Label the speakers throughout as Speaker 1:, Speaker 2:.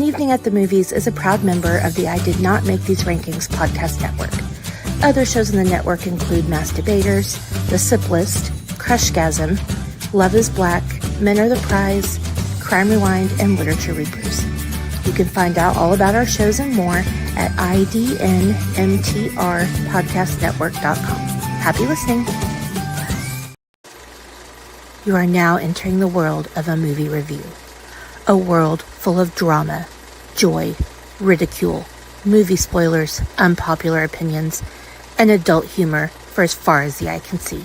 Speaker 1: Evening at the Movies is a proud member of the I Did Not Make These Rankings podcast network. Other shows in the network include Mass Debaters, The Sip List, Crushgasm, Love is Black, Men Are the Prize, Crime Rewind, and Literature Reapers. You can find out all about our shows and more at idnmtrpodcastnetwork.com. Happy listening. You are now entering the world of a movie review. A world full of drama, joy, ridicule, movie spoilers, unpopular opinions, and adult humor for as far as the eye can see.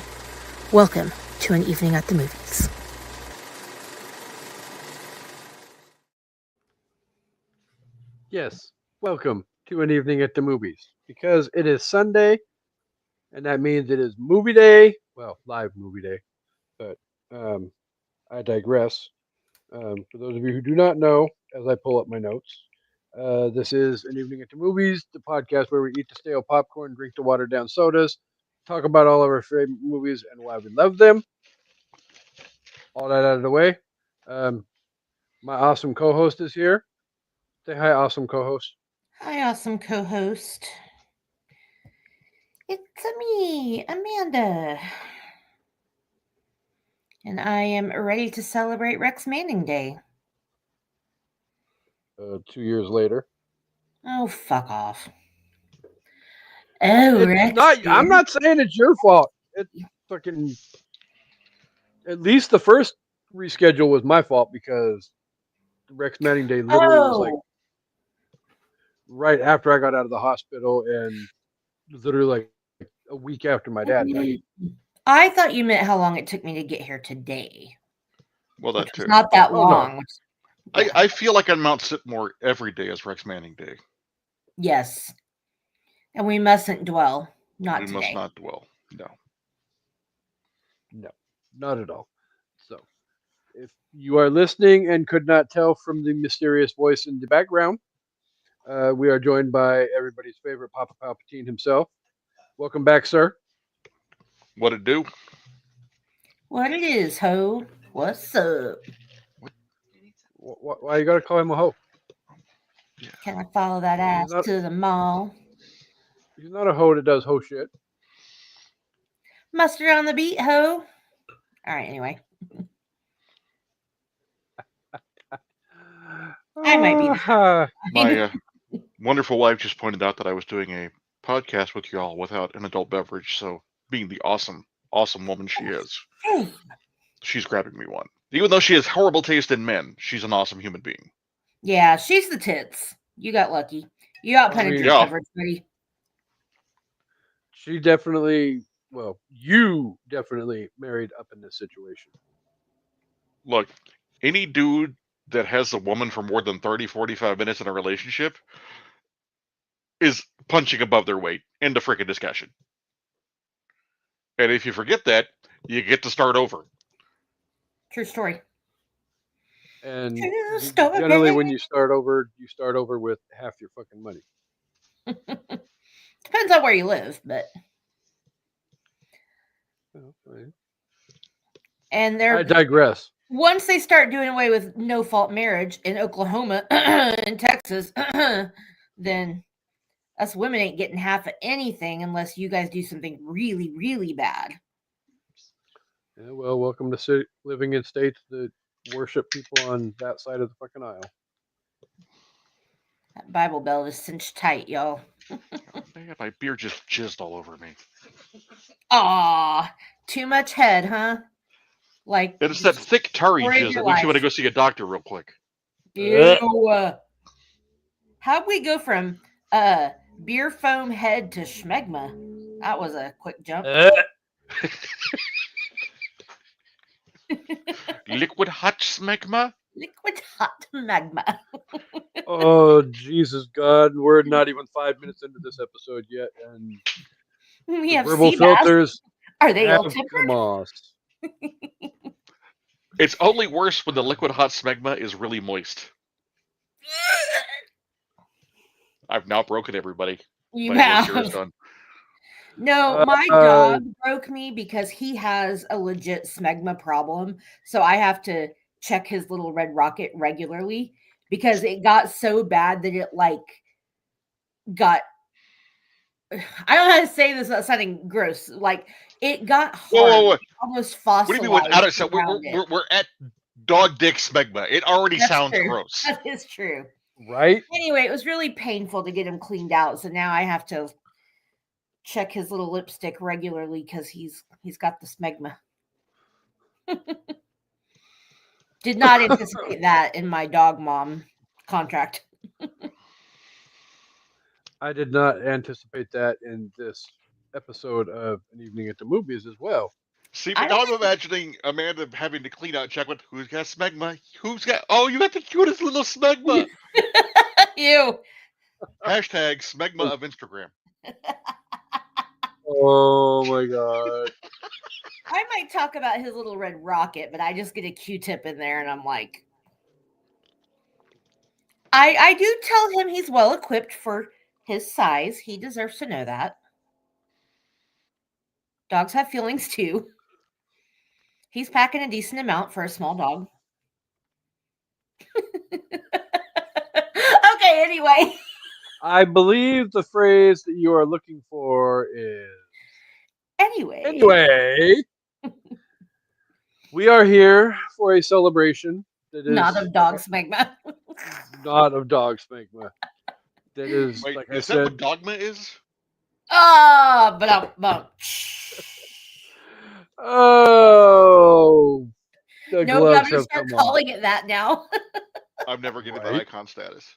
Speaker 1: Welcome to An Evening at the Movies.
Speaker 2: Yes, welcome to An Evening at the Movies. Because it is Sunday, and that means it is movie day. Well, live movie day. But I digress. For those of you who do not know, as I pull up my notes, this is An Evening at the Movies, the podcast where we eat the stale popcorn, drink the watered down sodas, talk about all of our favorite movies and why we love them. All that out of the way. My awesome co-host is here. Say hi, awesome co-host.
Speaker 1: Hi, awesome co-host. It's me, Amanda. And I am ready to celebrate Rex Manning Day.
Speaker 2: 2 years later.
Speaker 1: Oh, fuck off. Oh, Rex.
Speaker 2: I'm not saying it's your fault. It fucking. At least the first reschedule was my fault because Rex Manning Day literally was like right after I got out of the hospital and literally like a week after my dad died.
Speaker 1: I thought you meant how long it took me to get here today.
Speaker 3: Well, that too.
Speaker 1: Not that long.
Speaker 3: No. I feel like on Mount Sitmore every day is Rex Manning Day.
Speaker 1: Yes. And we mustn't dwell.
Speaker 3: We must not dwell. No.
Speaker 2: No, not at all. So, if you are listening and could not tell from the mysterious voice in the background, we are joined by everybody's favorite Papa Palpatine himself. Welcome back, sir.
Speaker 3: What it do?
Speaker 1: What it is, ho? What's up?
Speaker 2: Why you gotta call him a hoe?
Speaker 3: Yeah.
Speaker 1: Can I follow that ass to the mall?
Speaker 2: He's not a hoe that does hoe shit.
Speaker 1: Mustard on the beat, ho. All right, anyway. I might be.
Speaker 3: My wonderful wife just pointed out that I was doing a podcast with y'all without an adult beverage, so being the awesome woman she is, she's grabbing me one. Even though she has horrible taste in men, she's an awesome human being.
Speaker 1: Yeah, she's the tits. You got lucky. You outpenetrated coverage, buddy.
Speaker 2: She definitely, you definitely married up in this situation.
Speaker 3: Look, any dude that has a woman for more than 30, 45 minutes in a relationship is punching above their weight. End of freaking discussion. And if you forget that, you get to start over.
Speaker 1: True story.
Speaker 2: And generally when you start over with half your fucking money.
Speaker 1: Depends on where you live, but... And
Speaker 2: I digress.
Speaker 1: Once they start doing away with no-fault marriage in Oklahoma and Texas, then us women ain't getting half of anything unless you guys do something really, really bad.
Speaker 2: Yeah, well, welcome to living in states that worship people on that side of the fucking aisle.
Speaker 1: That Bible Belt is cinched tight, y'all.
Speaker 3: Man, my beer just jizzed all over me.
Speaker 1: Aw, too much head, huh? Like
Speaker 3: it's that thick tarry jizz that makes you want to go see a doctor real quick.
Speaker 1: Ew. How'd we go from beer foam head to schmegma? That was a quick jump.
Speaker 3: Liquid hot smegma?
Speaker 1: Liquid hot magma.
Speaker 2: Oh, Jesus God. We're not even 5 minutes into this episode yet. And
Speaker 1: we have
Speaker 2: verbal filters.
Speaker 1: Are they all tempered?
Speaker 3: It's only worse when the liquid hot smegma is really moist. I've now broken everybody.
Speaker 1: You have. No, my dog broke me because he has a legit smegma problem. So I have to check his little red rocket regularly
Speaker 4: because it got so bad that it like got. I don't know how to say this without sounding gross. Like it got hard,
Speaker 3: Whoa.
Speaker 4: almost
Speaker 3: What do you mean
Speaker 4: fossilized.
Speaker 3: without it? So
Speaker 4: around it.
Speaker 3: we're at dog dick smegma. It already
Speaker 4: That's
Speaker 3: sounds
Speaker 4: true.
Speaker 3: gross.
Speaker 4: That is true.
Speaker 2: Right?
Speaker 4: Anyway, it was really painful to get him cleaned out. So now I have to check his little lipstick regularly because he's got the smegma. Did not anticipate that in my dog mom contract.
Speaker 2: I did not anticipate that in this episode of An Evening at the Movies as well.
Speaker 3: See,
Speaker 4: I
Speaker 3: but now
Speaker 4: don't
Speaker 3: I'm imagining Amanda having to clean out check with who's got smegma? Who's got you got the cutest little smegma.
Speaker 4: You.
Speaker 3: Hashtag smegma of Instagram.
Speaker 2: Oh my god.
Speaker 4: I might talk about his little red rocket, but I just get a Q-tip in there and I'm like, I do tell him he's well equipped for his size. He deserves to know that. Dogs have feelings too. He's packing a decent amount for a small dog. Okay, anyway.
Speaker 2: I believe the phrase that you are looking for is
Speaker 4: Anyway.
Speaker 2: we are here for a celebration that is
Speaker 4: Not of dog smegma.
Speaker 2: not of dog smegma. That is,
Speaker 3: Wait,
Speaker 2: like I
Speaker 3: is that
Speaker 2: said,
Speaker 3: what dogma is?
Speaker 4: But
Speaker 2: oh, the
Speaker 4: no,
Speaker 2: gloves
Speaker 4: I'm gonna
Speaker 2: have
Speaker 4: start
Speaker 2: come off.
Speaker 4: calling it that now.
Speaker 3: I'm never getting
Speaker 2: Right.
Speaker 3: that icon status.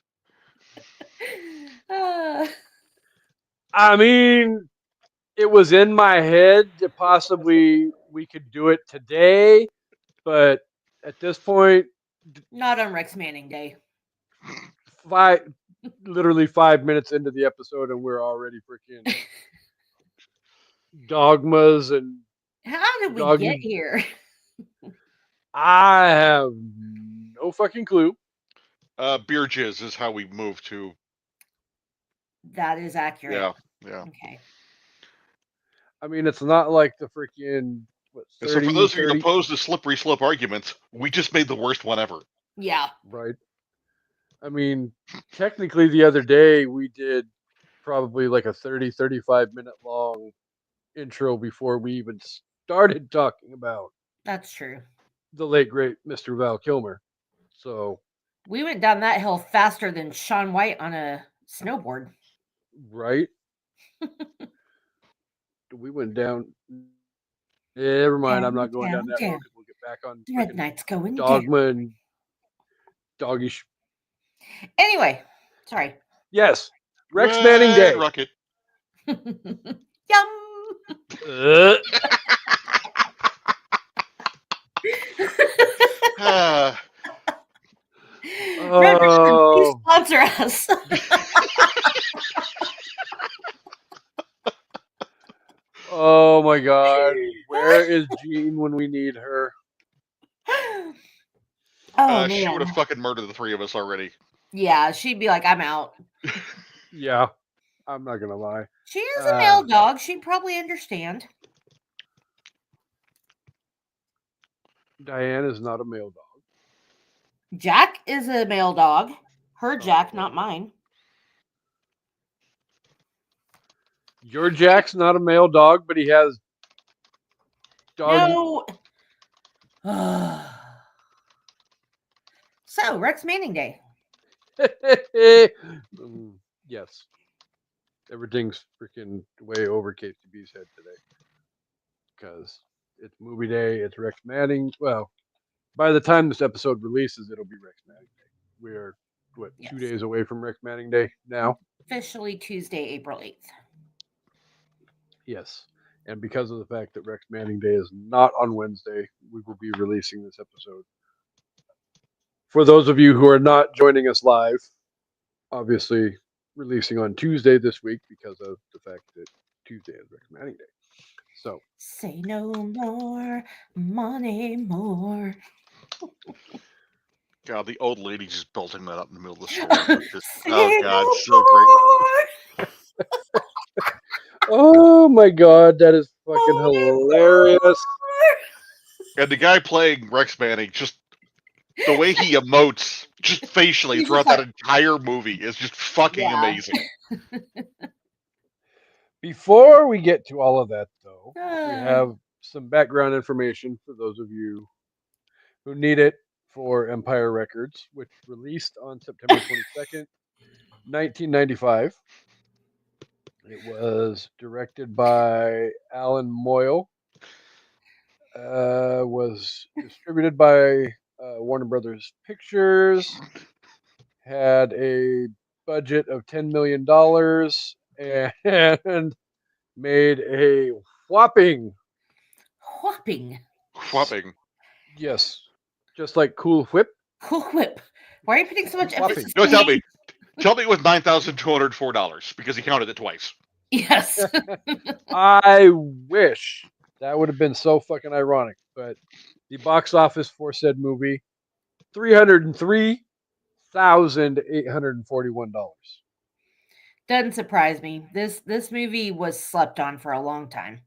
Speaker 2: I mean, it was in my head that possibly we could do it today, but at this point,
Speaker 4: Not on Rex Manning Day.
Speaker 2: literally 5 minutes into the episode, and we're already freaking dogmas and
Speaker 4: How did we
Speaker 2: Doggy-
Speaker 4: get here?
Speaker 2: I have no fucking clue.
Speaker 3: Beer jizz is how we move to.
Speaker 4: That is accurate.
Speaker 3: Yeah.
Speaker 4: Okay.
Speaker 2: I mean, it's not like the freaking what,
Speaker 3: And
Speaker 2: 30,
Speaker 3: so for those of you
Speaker 2: 30
Speaker 3: opposed to slippery slope arguments, we just made the worst one ever.
Speaker 4: Yeah.
Speaker 2: right? I mean, technically, the other day we did probably like a 30, 35 minute long intro before we even started talking about
Speaker 4: That's true.
Speaker 2: the late great Mr. Val Kilmer. So,
Speaker 4: We went down that hill faster than Shaun White on a snowboard.
Speaker 2: right? We went down. Never mind. I'm not going down that road because we'll get back on
Speaker 4: The Red
Speaker 2: freaking
Speaker 4: Knight's going down.
Speaker 2: dogma and doggish.
Speaker 4: Anyway, sorry.
Speaker 2: Yes, Rex
Speaker 3: Red
Speaker 2: Manning Day.
Speaker 3: Rocket.
Speaker 4: Yum.
Speaker 3: Ah,
Speaker 4: Red Robin, please
Speaker 2: Oh,
Speaker 4: sponsor us.
Speaker 2: oh my God! Where is Jean when we need her?
Speaker 4: Oh
Speaker 3: she would
Speaker 4: man.
Speaker 3: have fucking murdered the three of us already.
Speaker 4: Yeah, she'd be like, I'm out.
Speaker 2: Yeah, I'm not gonna lie.
Speaker 4: She is a male dog. She'd probably understand.
Speaker 2: Diane is not a male dog.
Speaker 4: Jack is a male dog. Her Jack, not mine.
Speaker 2: Your Jack's not a male dog, but he has dog.
Speaker 4: No. So, Rex Manning Day.
Speaker 2: Yes. Everything's freaking way over KCB's head today. Because it's movie day, it's Rex Manning. Well, by the time this episode releases, it'll be Rex Manning Day. We are, what, 2
Speaker 4: Yes.
Speaker 2: days away from Rex Manning Day now?
Speaker 4: Officially Tuesday, April 8th.
Speaker 2: Yes. And because of the fact that Rex Manning Day is not on Wednesday, we will be releasing this episode. For those of you who are not joining us live, obviously releasing on Tuesday this week because of the fact that Tuesday is Rex Manning Day. So,
Speaker 4: Say no more, money more.
Speaker 3: God, the old lady just belting that up in the middle of the store.
Speaker 4: Say
Speaker 3: Oh God,
Speaker 4: no
Speaker 3: so great.
Speaker 4: more.
Speaker 2: oh my God, that is fucking hilarious.
Speaker 3: And the guy playing Rex Manning just The way he emotes just facially
Speaker 4: He's
Speaker 3: throughout
Speaker 4: just
Speaker 3: that entire movie is just fucking
Speaker 4: Yeah.
Speaker 3: amazing.
Speaker 2: Before we get to all of that, though, we
Speaker 4: Uh.
Speaker 2: have some background information for those of you who need it for Empire Records, which released on September 22nd, 1995. It was directed by Alan Moyle. Was distributed by Warner Brothers Pictures. Had a budget of $10 million and made a whopping,
Speaker 3: Whopping.
Speaker 2: yes, just like Cool Whip.
Speaker 4: Cool Whip. Why are you putting so much
Speaker 2: Whopping.
Speaker 4: emphasis?
Speaker 3: No,
Speaker 4: on
Speaker 3: tell
Speaker 4: the-
Speaker 3: me. Tell me it was $9,204 because he counted it twice.
Speaker 4: Yes.
Speaker 2: I wish that would have been so fucking ironic, but the box office for said movie, $303,841.
Speaker 4: Doesn't surprise me. This movie was slept on for a long time.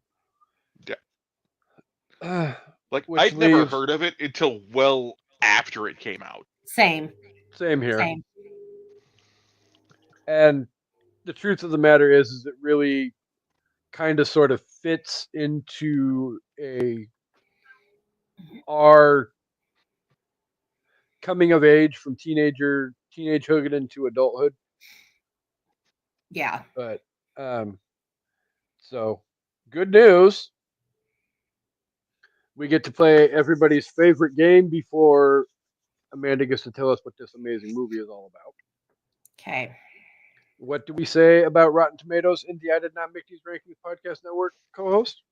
Speaker 3: Like,
Speaker 2: Which
Speaker 3: I'd never
Speaker 2: leaves-
Speaker 3: heard of it until well after it came out.
Speaker 4: Same.
Speaker 2: Same here.
Speaker 4: Same.
Speaker 2: And the truth of the matter is it really kind of sort of fits into our coming of age from teenagehood into adulthood.
Speaker 4: Yeah.
Speaker 2: But so good news. We get to play everybody's favorite game before Amanda gets to tell us what this amazing movie is all about.
Speaker 4: Okay.
Speaker 2: What do we say about Rotten Tomatoes in the I Did Not Make These Rankings Podcast Network co-host?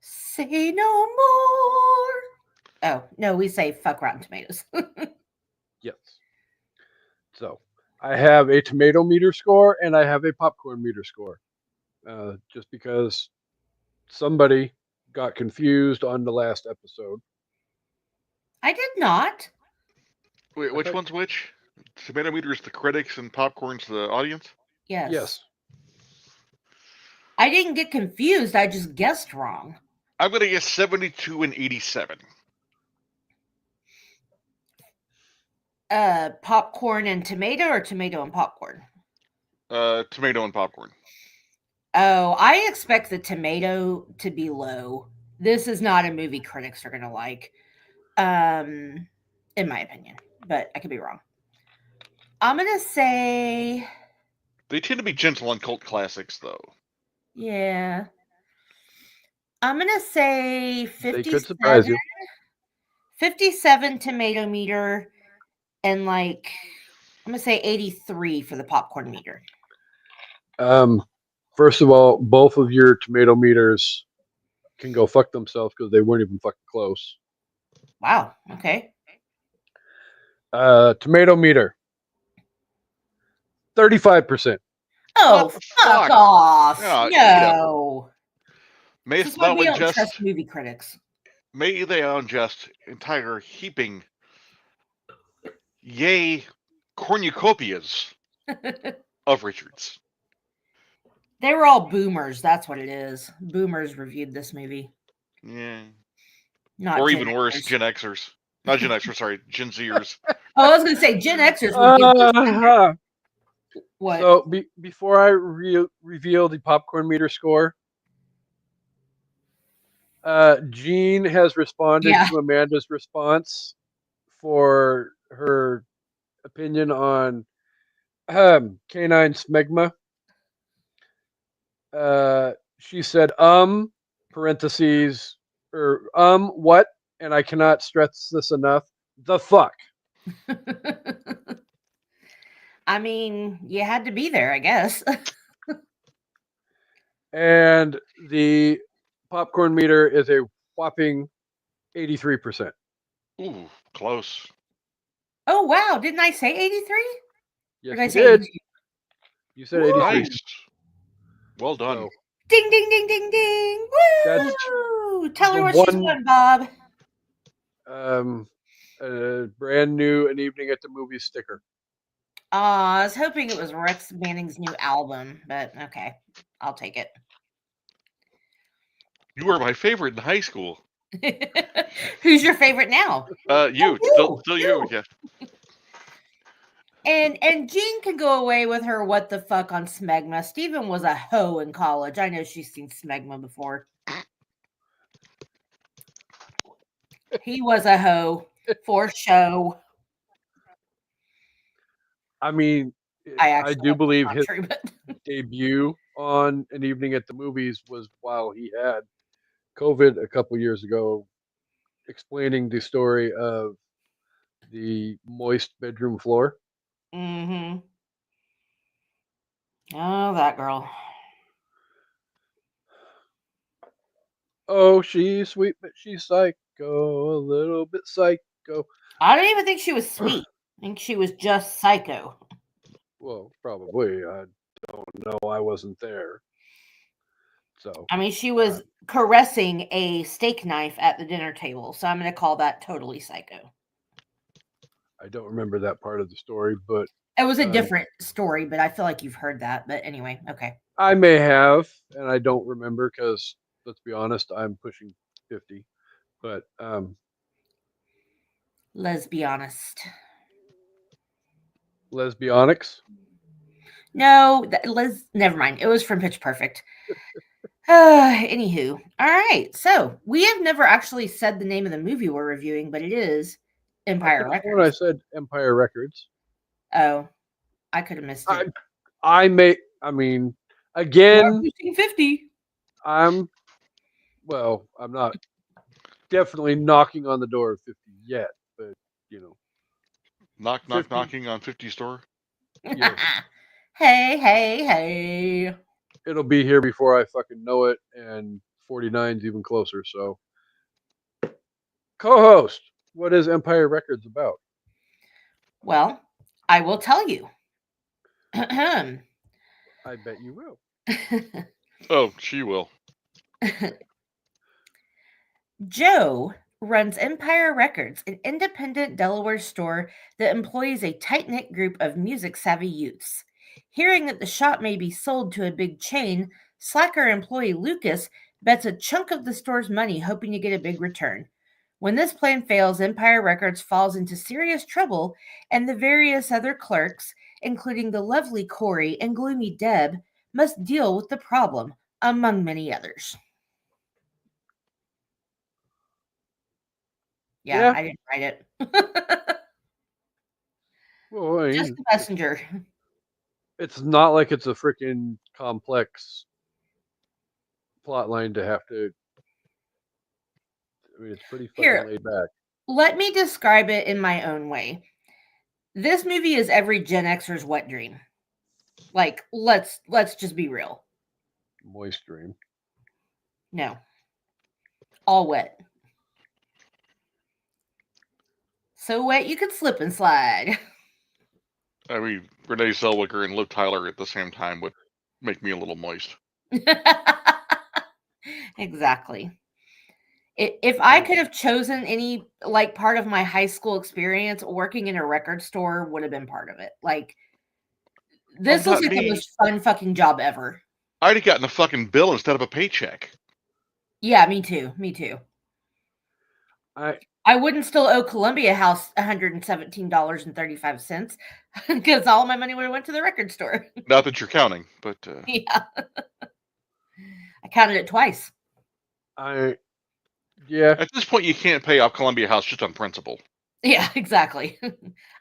Speaker 4: Say no more. Oh, no, we say fuck Rotten Tomatoes.
Speaker 2: Yes. So I have a tomato meter score and I have a popcorn meter score. Just because somebody got confused on the last episode.
Speaker 4: I did not.
Speaker 3: Wait, which
Speaker 2: thought-
Speaker 3: one's which? Tomato meter is the critics and popcorn's the audience?
Speaker 4: Yes.
Speaker 2: Yes.
Speaker 4: I didn't get confused. I just guessed wrong.
Speaker 3: I'm going to guess 72 and 87.
Speaker 4: Popcorn and tomato or tomato and popcorn?
Speaker 3: Tomato and popcorn.
Speaker 4: Oh, I expect the tomato to be low. This is not a movie critics are going to like. In my opinion, but I could be wrong. I'm going to say,
Speaker 3: They tend to be gentle on cult classics, though.
Speaker 4: yeah. I'm going to say
Speaker 2: They could surprise
Speaker 4: 57,
Speaker 2: you.
Speaker 4: 57 tomato meter and like, I'm going to say 83 for the popcorn meter.
Speaker 2: First of all, both of your tomato meters can go fuck themselves because they weren't even fucking close.
Speaker 4: Wow. Okay.
Speaker 2: Tomato meter, 35%.
Speaker 4: Oh,
Speaker 3: What the
Speaker 4: fuck
Speaker 3: fuck?
Speaker 4: off.
Speaker 3: Yeah, yeah.
Speaker 4: No. This
Speaker 3: Mayst
Speaker 4: is why
Speaker 3: thou
Speaker 4: we don't
Speaker 3: ingest,
Speaker 4: trust movie critics.
Speaker 3: may they ingest entire heaping, yea, cornucopias of Richards.
Speaker 4: They were all boomers. That's what it is. Boomers reviewed this movie.
Speaker 3: Yeah.
Speaker 4: Not
Speaker 3: Or
Speaker 4: Gen
Speaker 3: even worse,
Speaker 4: Xers.
Speaker 3: Gen Xers. Not Gen Xers, sorry, Gen Zers.
Speaker 4: Oh, I was going to say Gen Xers would give this
Speaker 2: Uh-huh.
Speaker 4: what?
Speaker 2: So before I reveal the popcorn meter score, Jean has responded
Speaker 4: Yeah.
Speaker 2: to Amanda's response for her opinion on canine smegma. She said, parentheses, or what? And I cannot stress this enough. The fuck.
Speaker 4: I mean, you had to be there, I guess.
Speaker 2: And the popcorn meter is a whopping 83%.
Speaker 3: Ooh, close.
Speaker 4: Oh, wow. Didn't I say 83?
Speaker 2: Yes,
Speaker 4: Or did I
Speaker 2: you
Speaker 4: say
Speaker 2: did.
Speaker 4: 82?
Speaker 2: You said 83.
Speaker 3: Nice. Well done.
Speaker 2: So,
Speaker 4: Ding, ding, ding, ding, ding.
Speaker 2: That's
Speaker 4: Woo! Tell her
Speaker 2: the
Speaker 4: what she's
Speaker 2: one-
Speaker 4: won, Bob.
Speaker 2: a brand new An Evening at the Movies sticker.
Speaker 4: I was hoping it was Rex Manning's new album, but okay. I'll take it.
Speaker 3: You were my favorite in high school.
Speaker 4: Who's your favorite now?
Speaker 3: You,
Speaker 4: you,
Speaker 3: still you, yeah.
Speaker 4: And Jean can go away with her what the fuck on Smegma. Steven was a hoe in college. I know she's seen Smegma before. He was a hoe for show.
Speaker 2: I mean,
Speaker 4: I
Speaker 2: I
Speaker 4: actually
Speaker 2: do
Speaker 4: hope that's
Speaker 2: believe
Speaker 4: not
Speaker 2: his
Speaker 4: true, but
Speaker 2: debut on An Evening at the Movies was while he had COVID a couple years ago, explaining the story of the moist bedroom floor.
Speaker 4: mm-hmm. Oh, that girl.
Speaker 2: Oh, she's sweet, but she's psycho, a little bit psycho.
Speaker 4: I don't even think she was sweet. I think she was just psycho.
Speaker 2: Well, probably. I don't know. I wasn't there. So,
Speaker 4: I mean, she was caressing a steak knife at the dinner table. So I'm going to call that totally psycho.
Speaker 2: I don't remember that part of the story, but
Speaker 4: It was a different story, but I feel like you've heard that. But anyway, okay.
Speaker 2: I may have, and I don't remember because, let's be honest, I'm pushing 50. But
Speaker 4: Let's be honest.
Speaker 2: Lesbionics.
Speaker 4: No, never mind. It was from Pitch Perfect. Anywho, all right. So we have never actually said the name of the movie we're reviewing, but it is Empire
Speaker 2: When I
Speaker 4: Records.
Speaker 2: said Empire Records,
Speaker 4: Oh, I could have missed it.
Speaker 2: I mean, again,
Speaker 4: 50.
Speaker 2: I'm not definitely knocking on the door of 50 yet, but you know,
Speaker 3: Knock
Speaker 2: 50.
Speaker 3: knocking on 50 store.
Speaker 2: Yes.
Speaker 4: Hey.
Speaker 2: It'll be here before I fucking know it, and 49's even closer. So, co-host, what is Empire Records about?
Speaker 4: Well, I will tell you.
Speaker 2: I bet you will.
Speaker 3: Oh, she will.
Speaker 4: Joe runs Empire Records, an independent Delaware store that employs a tight-knit group of music-savvy youths. Hearing that the shop may be sold to a big chain, slacker employee Lucas bets a chunk of the store's money hoping to get a big return. When this plan fails, Empire Records falls into serious trouble, and the various other clerks, including the lovely Corey and gloomy Deb, must deal with the problem, among many others. Yeah, I didn't write it.
Speaker 2: Well, I mean,
Speaker 4: Just the messenger.
Speaker 2: it's not like it's a freaking complex plot line to have to. I mean, it's pretty fucking laid back.
Speaker 4: Let me describe it in my own way. This movie is every Gen Xer's wet dream. Like, let's just be real.
Speaker 2: Moist dream.
Speaker 4: No. All wet. So wet you could slip and slide.
Speaker 3: I mean, Renee Zellweger and Liv Tyler at the same time would make me a little moist.
Speaker 4: Exactly. If I could have chosen any like part of my high school experience, working in a record store would have been part of it. Like, this was like the most fun fucking job ever.
Speaker 3: I'd have gotten a fucking bill instead of a paycheck.
Speaker 4: Yeah, me too. I wouldn't still owe Columbia House $117.35 because all my money would have went to the record store.
Speaker 3: Not that you're counting, but
Speaker 4: yeah, I counted it twice.
Speaker 2: Yeah.
Speaker 3: At this point, you can't pay off Columbia House just on principle.
Speaker 4: Yeah, exactly.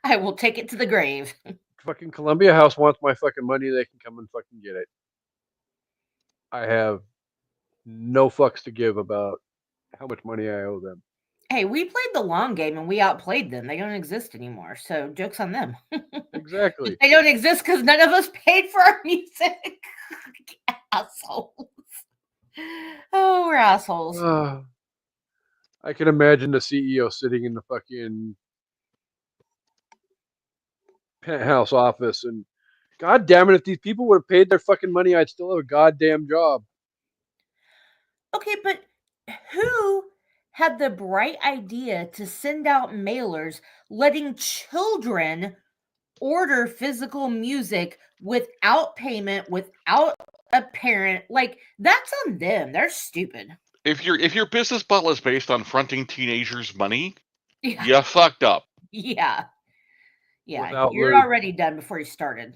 Speaker 4: I will take it to the grave.
Speaker 2: Fucking Columbia House wants my fucking money. They can come and fucking get it. I have no fucks to give about how much money I owe them.
Speaker 4: Hey, we played the long game and we outplayed them. They don't exist anymore. So joke's on them.
Speaker 2: Exactly.
Speaker 4: They don't exist because none of us paid for our music. Assholes. Oh, we're assholes.
Speaker 2: I can imagine the CEO sitting in the fucking penthouse office and, God damn it, if these people would have paid their fucking money, I'd still have a goddamn job.
Speaker 4: Okay, but who had the bright idea to send out mailers letting children order physical music without payment, without a parent? Like, that's on them. They're stupid.
Speaker 3: If your business model is based on fronting teenagers money,
Speaker 4: Yeah.
Speaker 3: you fucked up.
Speaker 4: Yeah. Yeah.
Speaker 2: Without
Speaker 4: You're
Speaker 2: lube.
Speaker 4: already done before you started.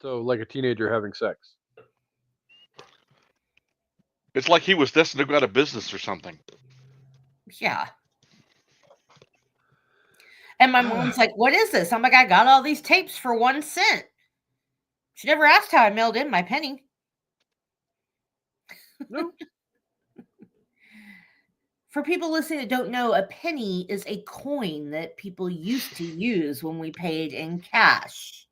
Speaker 2: So, like a teenager having sex.
Speaker 3: It's like he was destined to go out of business or something.
Speaker 4: Yeah. And my mom's like, "What is this?" I'm like, "I got all these tapes for 1 cent." She never asked how I mailed in my penny.
Speaker 2: No.
Speaker 4: For people listening that don't know, a penny is a coin that people used to use when we paid in cash.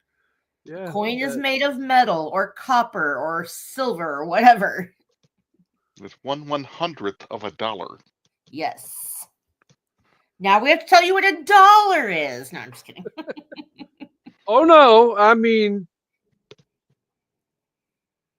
Speaker 2: Yeah.
Speaker 4: Coin is
Speaker 2: that-
Speaker 4: made of metal or copper or silver or whatever.
Speaker 3: With 1/100th of a dollar.
Speaker 4: Yes. Now we have to tell you what a dollar is. No, I'm just kidding.
Speaker 2: Oh no! I mean,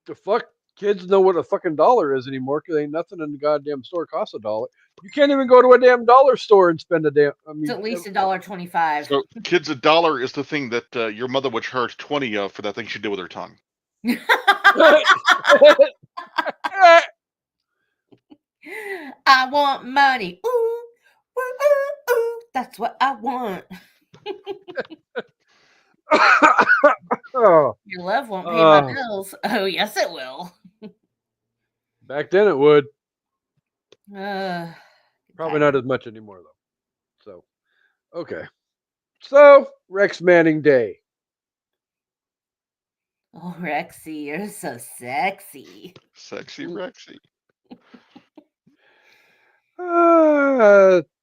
Speaker 2: the fuck kids know what a fucking dollar is anymore because ain't nothing in the goddamn store costs $1. You can't even go to a damn dollar store and spend a damn. I mean,
Speaker 4: It's at least $1.25.
Speaker 3: So, kids, a dollar is the thing that your mother would charge 20 of for that thing she did with her tongue.
Speaker 4: I want money. Ooh, ooh, ooh, ooh. That's what I want.
Speaker 2: Oh,
Speaker 4: Your love won't pay my
Speaker 2: Oh.
Speaker 4: bills. Oh, yes, it will.
Speaker 2: back then it would.
Speaker 4: Uh,
Speaker 2: Probably not as much anymore though. So, okay. So Rex Manning Day.
Speaker 4: Oh, Rexy, you're so sexy.
Speaker 3: Sexy Rexy.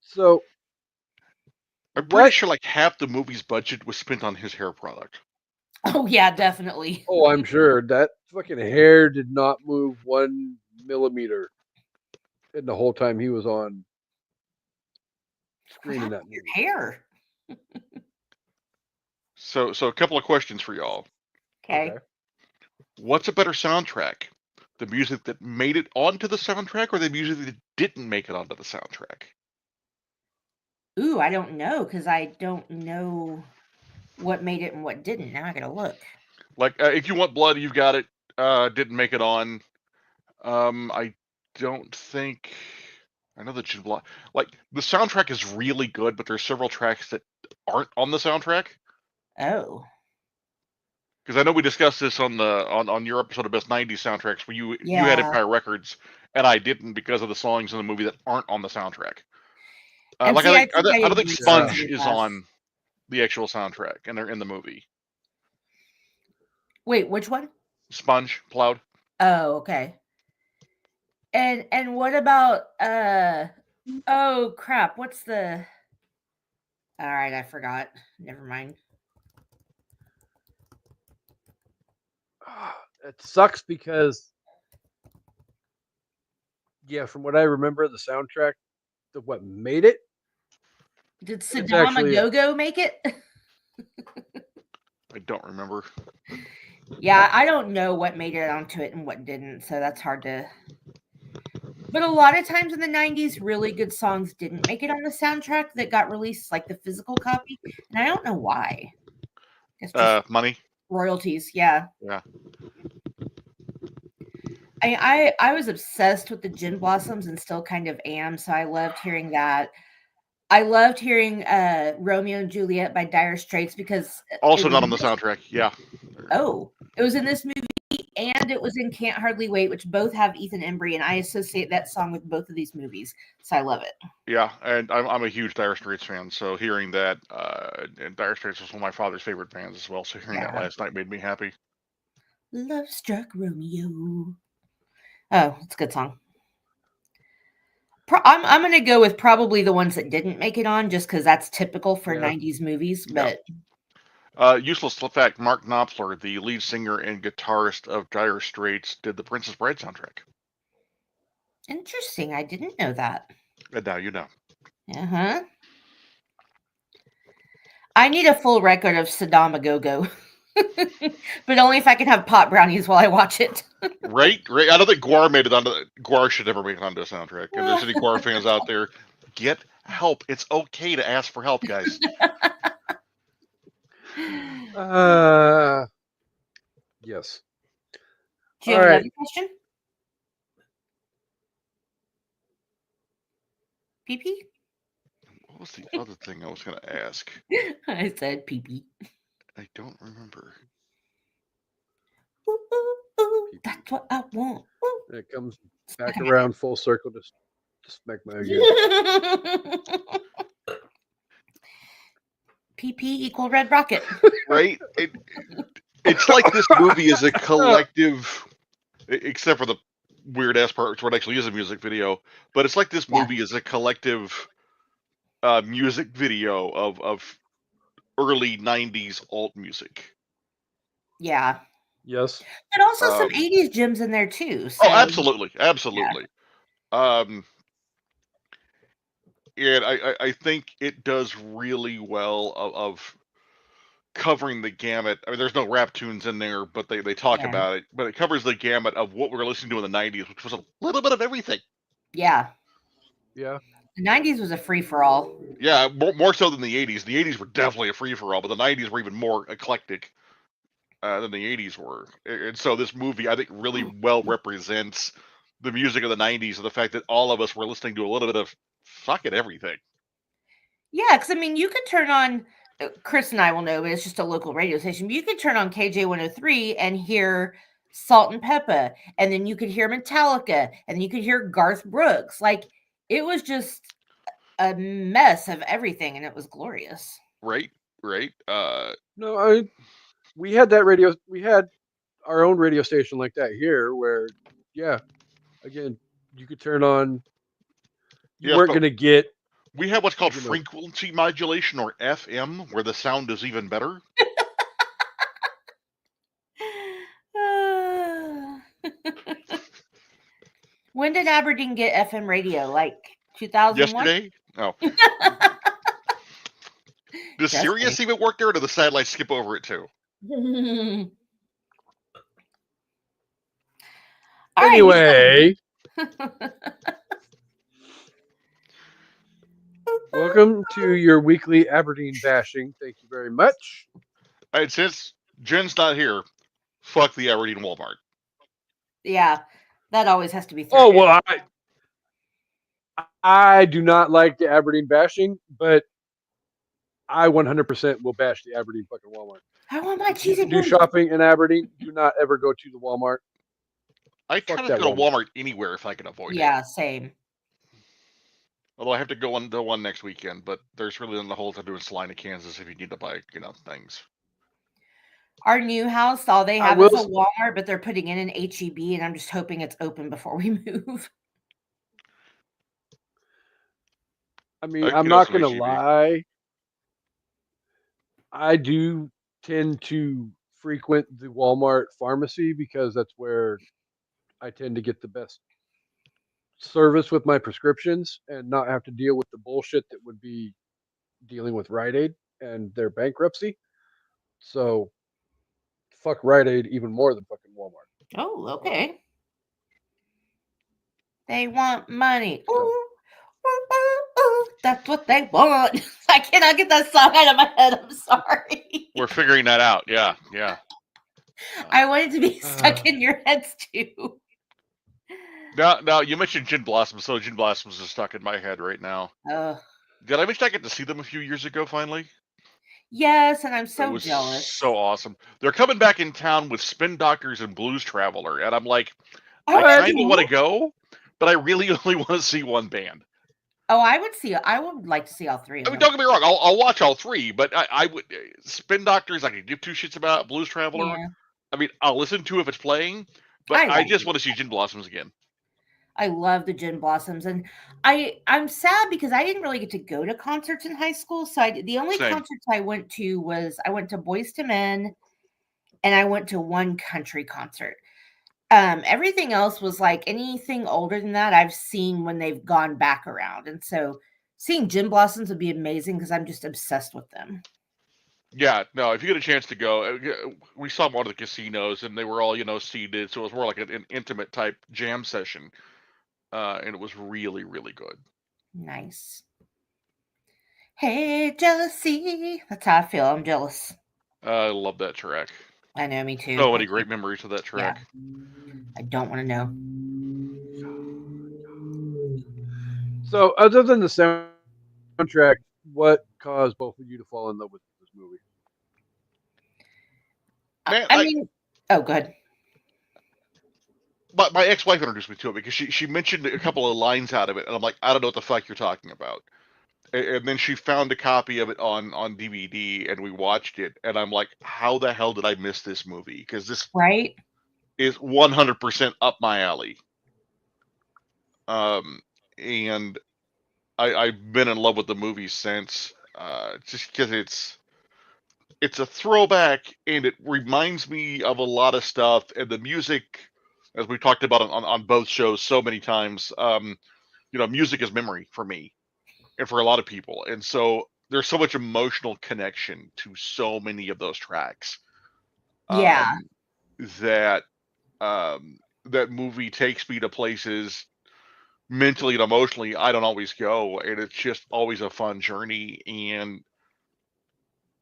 Speaker 2: So
Speaker 3: I'm pretty
Speaker 2: what?
Speaker 3: sure like half the movie's budget was spent on his hair product.
Speaker 4: Oh, yeah, definitely.
Speaker 2: Oh, I'm sure that fucking hair did not move 1 millimeter in the whole time he was on screen in that
Speaker 4: Your
Speaker 2: movie.
Speaker 4: hair.
Speaker 3: So a couple of questions for y'all.
Speaker 4: Okay.
Speaker 3: What's a better soundtrack? The music that made it onto the soundtrack or the music that didn't make it onto the soundtrack?
Speaker 4: Ooh, I don't know because I don't know what made it and what didn't. Now I gotta look.
Speaker 3: Like, If You Want Blood, You've Got It. Didn't make it on. I don't think. I know that Gin Block. Like, the soundtrack is really good, but there's several tracks that aren't on the soundtrack.
Speaker 4: Oh.
Speaker 3: Because I know we discussed this on your episode of Best 90s Soundtracks where you had
Speaker 4: Yeah.
Speaker 3: Empire Records and I didn't because of the songs in the movie that aren't on the soundtrack.
Speaker 4: And
Speaker 3: Like
Speaker 4: see,
Speaker 3: I
Speaker 4: I
Speaker 3: don't think
Speaker 4: agree with
Speaker 3: Sponge
Speaker 4: you,
Speaker 3: is
Speaker 4: Beth.
Speaker 3: on the actual soundtrack and they're in the movie.
Speaker 4: Wait, which one?
Speaker 3: Sponge, Plowed.
Speaker 4: Oh, okay. And what about oh crap, what's the all right, I forgot. Never mind.
Speaker 2: It sucks because, yeah, from what I remember, the soundtrack, what made it.
Speaker 4: Did
Speaker 2: It's
Speaker 4: Saddam
Speaker 2: actually-
Speaker 4: Gogo make it?
Speaker 3: I don't remember.
Speaker 4: Yeah, I don't know what made it onto it and what didn't, so that's hard to. But a lot of times in the 90s, really good songs didn't make it on the soundtrack that got released, like the physical copy. And I don't know why. It's just
Speaker 3: Money.
Speaker 4: royalties, yeah.
Speaker 3: Yeah.
Speaker 4: I was obsessed with the Gin Blossoms and still kind of am, so I loved hearing that. I loved hearing Romeo and Juliet by Dire Straits because
Speaker 3: Also not on the soundtrack. Yeah.
Speaker 4: Oh, it was in this movie and it was in Can't Hardly Wait, which both have Ethan Embry, and I associate that song with both of these movies, so I love it.
Speaker 3: Yeah, and I'm a huge Dire Straits fan, so hearing that, and Dire Straits was one of my father's favorite bands as well, so hearing that last night made me happy.
Speaker 4: Love Struck Romeo. Oh, it's a good song. I'm going to go with probably the ones that didn't make it on, just because that's typical for 90s movies, but...
Speaker 3: Useless fact, Mark Knopfler, the lead singer and guitarist of Dire Straits, did the Princess Bride soundtrack.
Speaker 4: Interesting. I didn't know that.
Speaker 3: And now you know.
Speaker 4: Uh-huh. I need a full record of Saddam Go-Go. But only if I can have pot brownies while I watch it.
Speaker 3: Right? I don't think Gwar made it onto Gwar should never make it onto a soundtrack. And there's any Gwar fans out there, get help. It's okay to ask for help, guys.
Speaker 2: Yes.
Speaker 4: Do you have another question? Pee-pee?
Speaker 3: What was the other thing I was going to ask?
Speaker 4: I said pee-pee.
Speaker 3: I don't remember.
Speaker 4: Ooh, ooh, ooh, that's what I want. Ooh.
Speaker 2: And it comes back around full circle to smack my again.
Speaker 4: PP equal Red Rocket.
Speaker 3: Right? It's like this movie is a collective, except for the weird ass parts where it actually is a music video. But it's like this movie is a collective music video of early '90s alt music.
Speaker 4: Yeah.
Speaker 2: Yes.
Speaker 4: And also some 80s gems in there too. So.
Speaker 3: Oh, absolutely. Absolutely. And I think it does really well of covering the gamut. I mean, there's no rap tunes in there, but they talk about it. But it covers the gamut of what we were listening to in the 90s, which was a little bit of everything.
Speaker 4: Yeah.
Speaker 2: Yeah.
Speaker 4: The 90s was a free-for-all.
Speaker 3: Yeah, more so than the 80s. The 80s were definitely a free-for-all, but the 90s were even more eclectic than the 80s were. And so this movie, I think, really well represents the music of the 90s and the fact that all of us were listening to a little bit of fucking everything.
Speaker 4: Yeah, because, I mean, you could turn on, Chris and I will know, but it's just a local radio station. But you could turn on KJ 103 and hear Salt and Pepper, and then you could hear Metallica, and then you could hear Garth Brooks. Like, it was just a mess of everything, and it was glorious.
Speaker 3: Right.
Speaker 2: No, we had that radio. We had our own radio station like that here, where, yeah, again, you could turn on. You weren't going to get.
Speaker 3: We have what's called frequency modulation, or FM, where the sound is even better.
Speaker 4: When did Aberdeen get FM radio? Like 2001?
Speaker 3: Yesterday? Oh. Does Sirius even work there, or do the satellites skip over it too?
Speaker 2: Anyway. Welcome to your weekly Aberdeen bashing. Thank you very much.
Speaker 3: And since Jen's not here, fuck the Aberdeen Walmart.
Speaker 4: Yeah, that always has to be.
Speaker 2: Oh, well, I do not like the Aberdeen bashing, but I 100% will bash the Aberdeen fucking Walmart.
Speaker 4: I want my cheesy.
Speaker 2: Do shopping in Aberdeen. Do not ever go to the Walmart.
Speaker 3: I kind of go to Walmart anywhere if I can avoid it.
Speaker 4: Yeah, same.
Speaker 3: Although I have to go on to one next weekend, but there's really nothing the whole to do in Salina, Kansas if you need to buy, things.
Speaker 4: Our new house, all they have is a Walmart, but they're putting in an HEB, and I'm just hoping it's open before we move.
Speaker 2: I mean, I'm not going to lie. I do tend to frequent the Walmart pharmacy because that's where I tend to get the best service with my prescriptions and not have to deal with the bullshit that would be dealing with Rite Aid and their bankruptcy. So, fuck Rite Aid even more than fucking Walmart.
Speaker 4: Oh, okay. They want money. Ooh, ooh, ooh, ooh. That's what they want. I cannot get that song out of my head. I'm sorry.
Speaker 3: We're figuring that out. Yeah.
Speaker 4: I want it to be stuck in your heads too.
Speaker 3: Now you mentioned Gin Blossoms, so Gin Blossoms is stuck in my head right now. Did I mention I get to see them a few years ago finally?
Speaker 4: Yes, and I'm so jealous.
Speaker 3: So awesome. They're coming back in town with Spin Doctors and Blues Traveler, and I'm like, I kind of want to go, but I really only want to see one band.
Speaker 4: Oh, I would like to see all three of them.
Speaker 3: I mean, don't get me wrong, I'll watch all three, but I would Spin Doctors I could give two shits about. Blues Traveler, yeah. I mean, I'll listen to if it's playing, but I just want to see Gin Blossoms again.
Speaker 4: I love the Gin Blossoms, and I'm sad because I didn't really get to go to concerts in high school. So the only concerts I went to Boyz II Men, and I went to one country concert. Everything else was like anything older than that I've seen when they've gone back around, and so seeing Gin Blossoms would be amazing because I'm just obsessed with them.
Speaker 3: Yeah, no, if you get a chance to go, we saw them at the casinos, and they were all seated, so it was more like an intimate type jam session. And it was really, really good.
Speaker 4: Nice. Hey, jealousy. That's how I feel. I'm jealous.
Speaker 3: I love that track.
Speaker 4: I know, me too.
Speaker 3: So many great memories of that track.
Speaker 4: Yeah. I don't want to know.
Speaker 2: So, other than the soundtrack, what caused both of you to fall in love with this movie?
Speaker 3: Man,
Speaker 4: I mean, oh, good.
Speaker 3: my ex-wife introduced me to it because she mentioned a couple of lines out of it, and I'm like, I don't know what the fuck you're talking about. And then she found a copy of it on DVD, and we watched it, and I'm like, how the hell did I miss this movie? Because this
Speaker 4: Right?
Speaker 3: is 100% up my alley. And I've been in love with the movie since, just because it's a throwback, and it reminds me of a lot of stuff, and the music, as we talked about on both shows so many times, music is memory for me and for a lot of people, and so there's so much emotional connection to so many of those tracks,
Speaker 4: Yeah.
Speaker 3: um, that that movie takes me to places mentally and emotionally I don't always go, and it's just always a fun journey. And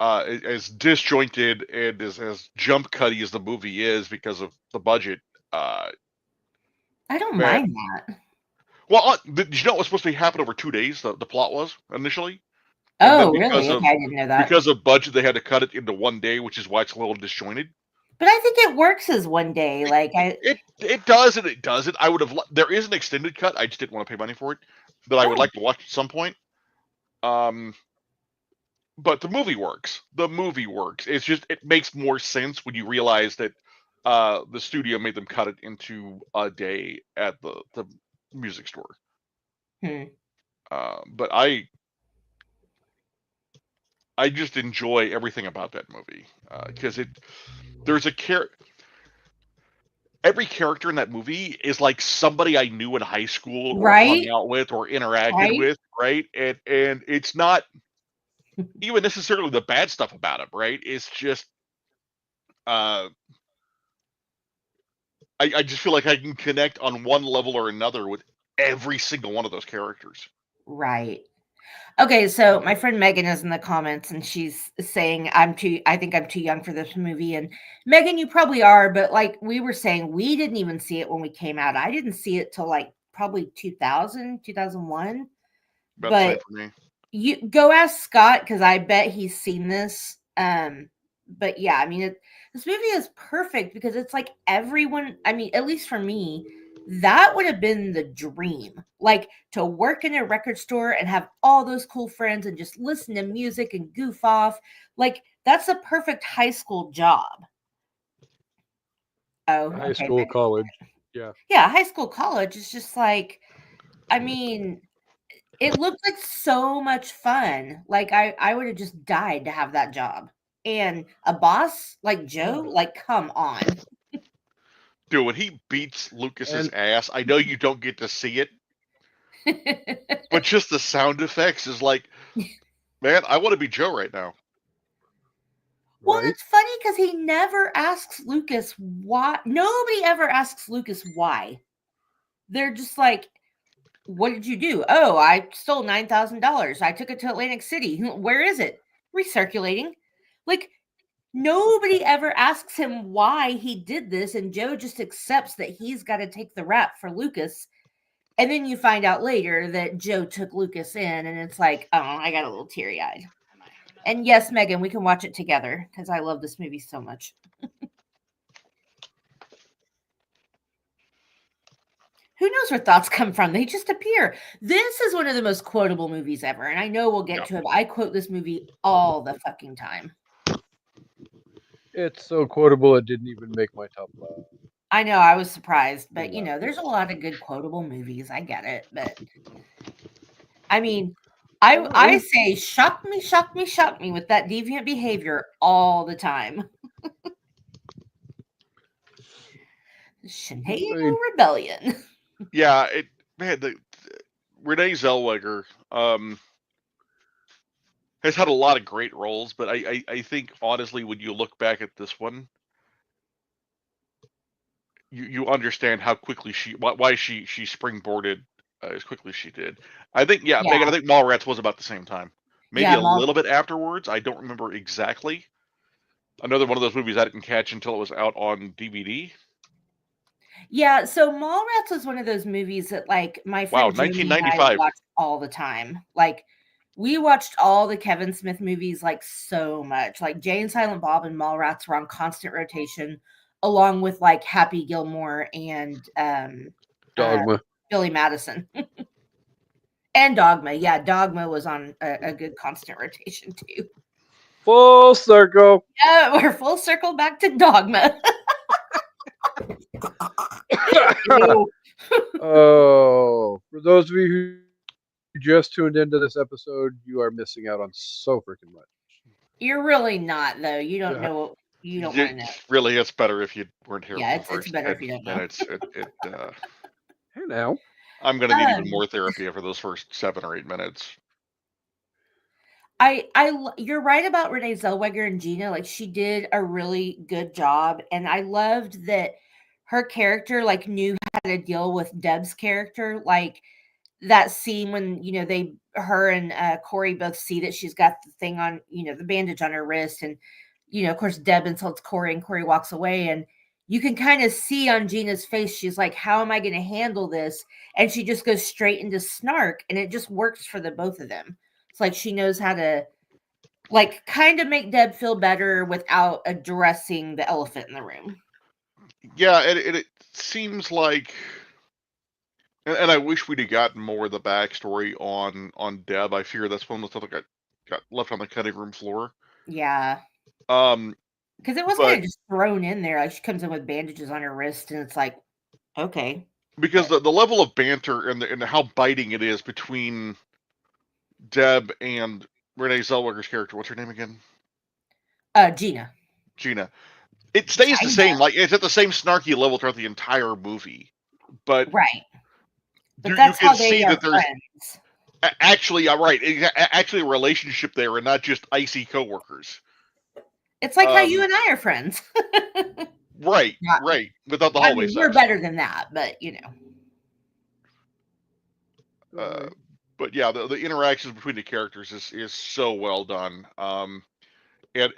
Speaker 3: as disjointed and as jump cutty as the movie is because of the budget, uh,
Speaker 4: I don't
Speaker 3: man,
Speaker 4: mind that.
Speaker 3: well, did you know it was supposed to happen over 2 days? The plot was initially, and then
Speaker 4: Oh, really? Okay, I didn't know that.
Speaker 3: because of budget, they had to cut it into one day, which is why it's a little disjointed.
Speaker 4: But I think it works as one day. Like
Speaker 3: It does and it doesn't. I would have. There is an extended cut. I just didn't want to pay money for it. That I would
Speaker 4: Oh.
Speaker 3: like to watch at some point. But the movie works. The movie works. It's just it makes more sense when you realize that the studio made them cut it into a day at the music store. But I just enjoy everything about that movie because there's every character in that movie is like somebody I knew in high school or hung
Speaker 4: Right?
Speaker 3: out with or interacted
Speaker 4: Right?
Speaker 3: with, right? And it's not even necessarily the bad stuff about him, right? It's just I just feel like I can connect on one level or another with every single one of those characters.
Speaker 4: Right. Okay, so my friend Megan is in the comments and she's saying I think I'm too young for this movie. And Megan, you probably are, but like we were saying, we didn't even see it when we came out. I didn't see it till like probably 2000, 2001.
Speaker 3: About the same
Speaker 4: But
Speaker 3: for me.
Speaker 4: you go ask Scott because I bet he's seen this. But yeah, I mean, this movie is perfect because it's like everyone. I mean, at least for me, that would have been the dream. Like to work in a record store and have all those cool friends and just listen to music and goof off. Like that's a perfect high school job. Oh,
Speaker 2: High
Speaker 4: okay.
Speaker 2: school, college. Yeah.
Speaker 4: Yeah, high school, college is just like, I mean, it looked like so much fun. Like I would have just died to have that job. And a boss like Joe, like come on.
Speaker 3: Dude, when he beats Lucas's
Speaker 2: And-
Speaker 3: ass, I know you don't get to see it, but just the sound effects is like, man, I want to be Joe right now.
Speaker 4: Well,
Speaker 2: right?
Speaker 4: it's funny because he never asks Lucas why. Nobody ever asks Lucas why. They're just like, what did you do? Oh, I stole $9,000. I took it to Atlantic City. Where is it? Recirculating. Like, nobody ever asks him why he did this. And Joe just accepts that he's got to take the rap for Lucas. And then you find out later that Joe took Lucas in, and it's like, oh, I got a little teary eyed. And yes, Megan, we can watch it together because I love this movie so much. Who knows where thoughts come from? They just appear. This is one of the most quotable movies ever. And I know we'll get to it. But I quote this movie all the fucking time.
Speaker 2: It's so quotable it didn't even make my top 5.
Speaker 4: I know, I was surprised. But, you know, there's a lot of good quotable movies. I get it. But, I mean, I say, shock me, shock me, shock me with that deviant behavior all the time. Shenanigans Rebellion.
Speaker 3: Yeah, Renee Zellweger has had a lot of great roles, but I think honestly, when you look back at this one, you understand how quickly why she springboarded as quickly as she did. I think Megan, I think Mallrats was about the same time, maybe a little bit afterwards. I don't remember exactly. Another one of those movies I didn't catch until it was out on DVD.
Speaker 4: Yeah, so Mallrats was one of those movies that, like, my
Speaker 3: Wow,
Speaker 4: friend Jamie and I
Speaker 3: 1995.
Speaker 4: watched all the time. Like, we watched all the Kevin Smith movies, like, so much. Like, Jay and Silent Bob and Mallrats were on constant rotation, along with, like, Happy Gilmore and
Speaker 2: Dogma.
Speaker 4: Billy Madison. And Dogma. Yeah, Dogma was on a good constant rotation, too.
Speaker 2: Full circle.
Speaker 4: Yeah, we're full circle back to Dogma. Ew.
Speaker 2: Oh, for those of you who just tuned into this episode, you are missing out on so freaking much.
Speaker 4: You're really not, though. You don't
Speaker 2: Yeah.
Speaker 4: know what you don't want to know.
Speaker 3: Really, it's better if you weren't here
Speaker 4: Yeah,
Speaker 3: for the
Speaker 4: it's
Speaker 3: first
Speaker 4: better if
Speaker 3: 10
Speaker 4: you don't know.
Speaker 3: minutes.
Speaker 2: Hey now.
Speaker 3: I'm going to need even more therapy after those first 7 or 8 minutes.
Speaker 4: You're right about Renee Zellweger and Gina. Like, she did a really good job, and I loved that her character like knew how to deal with Deb's character. Like that scene when her and Corey both see that she's got the thing on, the bandage on her wrist, and of course Deb insults Corey, and Corey walks away, and you can kind of see on Gina's face, she's like, how am I going to handle this? And she just goes straight into snark, and it just works for the both of them. It's like she knows how to, like, kind of make Deb feel better without addressing the elephant in the room.
Speaker 3: Yeah, it seems like, and I wish we'd have gotten more of the backstory on Deb. I fear that's one of the stuff that got left on the cutting room floor.
Speaker 4: Yeah. Because it was
Speaker 3: But-
Speaker 4: kind of just thrown in there. Like, she comes in with bandages on her wrist, and it's like, okay.
Speaker 3: Because the level of banter and how biting it is between Deb and Renee Zellweger's character, what's her name again?
Speaker 4: Gina.
Speaker 3: It stays the
Speaker 4: Kinda.
Speaker 3: same. Like, it's at the same snarky level throughout the entire movie. But
Speaker 4: Right. But
Speaker 3: you
Speaker 4: that's
Speaker 3: can
Speaker 4: how they
Speaker 3: see
Speaker 4: are
Speaker 3: that there's
Speaker 4: friends.
Speaker 3: actually, right, actually a relationship there, and not just icy coworkers.
Speaker 4: It's like how you and I are friends.
Speaker 3: Right,
Speaker 4: Not-
Speaker 3: right. Without the
Speaker 4: I
Speaker 3: hallway
Speaker 4: mean, we're
Speaker 3: sex.
Speaker 4: better than that, but
Speaker 3: But yeah, the interactions between the characters is so well done. And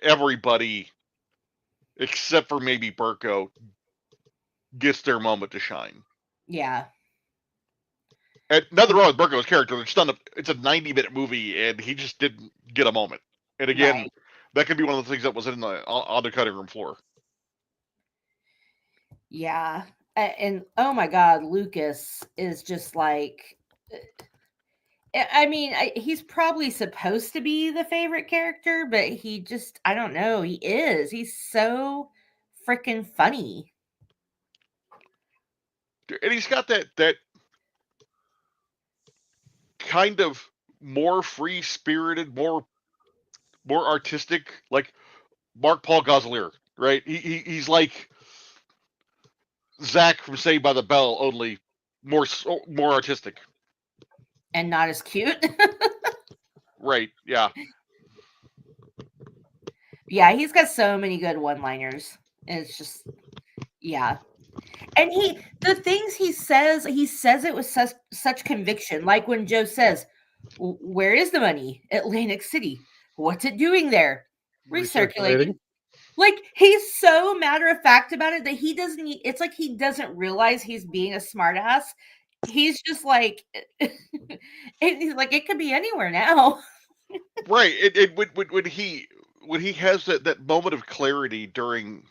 Speaker 3: everybody, except for maybe Burko, gets their moment to shine.
Speaker 4: yeah.
Speaker 3: And nothing wrong with Burko's character. It's a 90-minute movie, and he just didn't get a moment. And again,
Speaker 4: Right.
Speaker 3: that could be one of the things that was on the cutting room floor.
Speaker 4: Yeah. And oh my God, Lucas is just like, I mean, he's probably supposed to be the favorite character, but he just, I don't know. He is. He's so freaking funny.
Speaker 3: And he's got that kind of more free-spirited, more artistic, like Mark Paul Gosselaar, right? He's like Zach from Saved by the Bell, only more artistic.
Speaker 4: And not as cute.
Speaker 3: Right, yeah.
Speaker 4: Yeah, he's got so many good one-liners. And it's just, yeah. And the things he says it with such conviction. Like when Joe says, where is the money? Atlantic City. What's it doing there? Recirculating. Like, he's so matter of fact about it that he doesn't, it's like he doesn't realize he's being a smartass. He's just like, he's like, it could be anywhere now.
Speaker 3: Right. When he has that moment of clarity during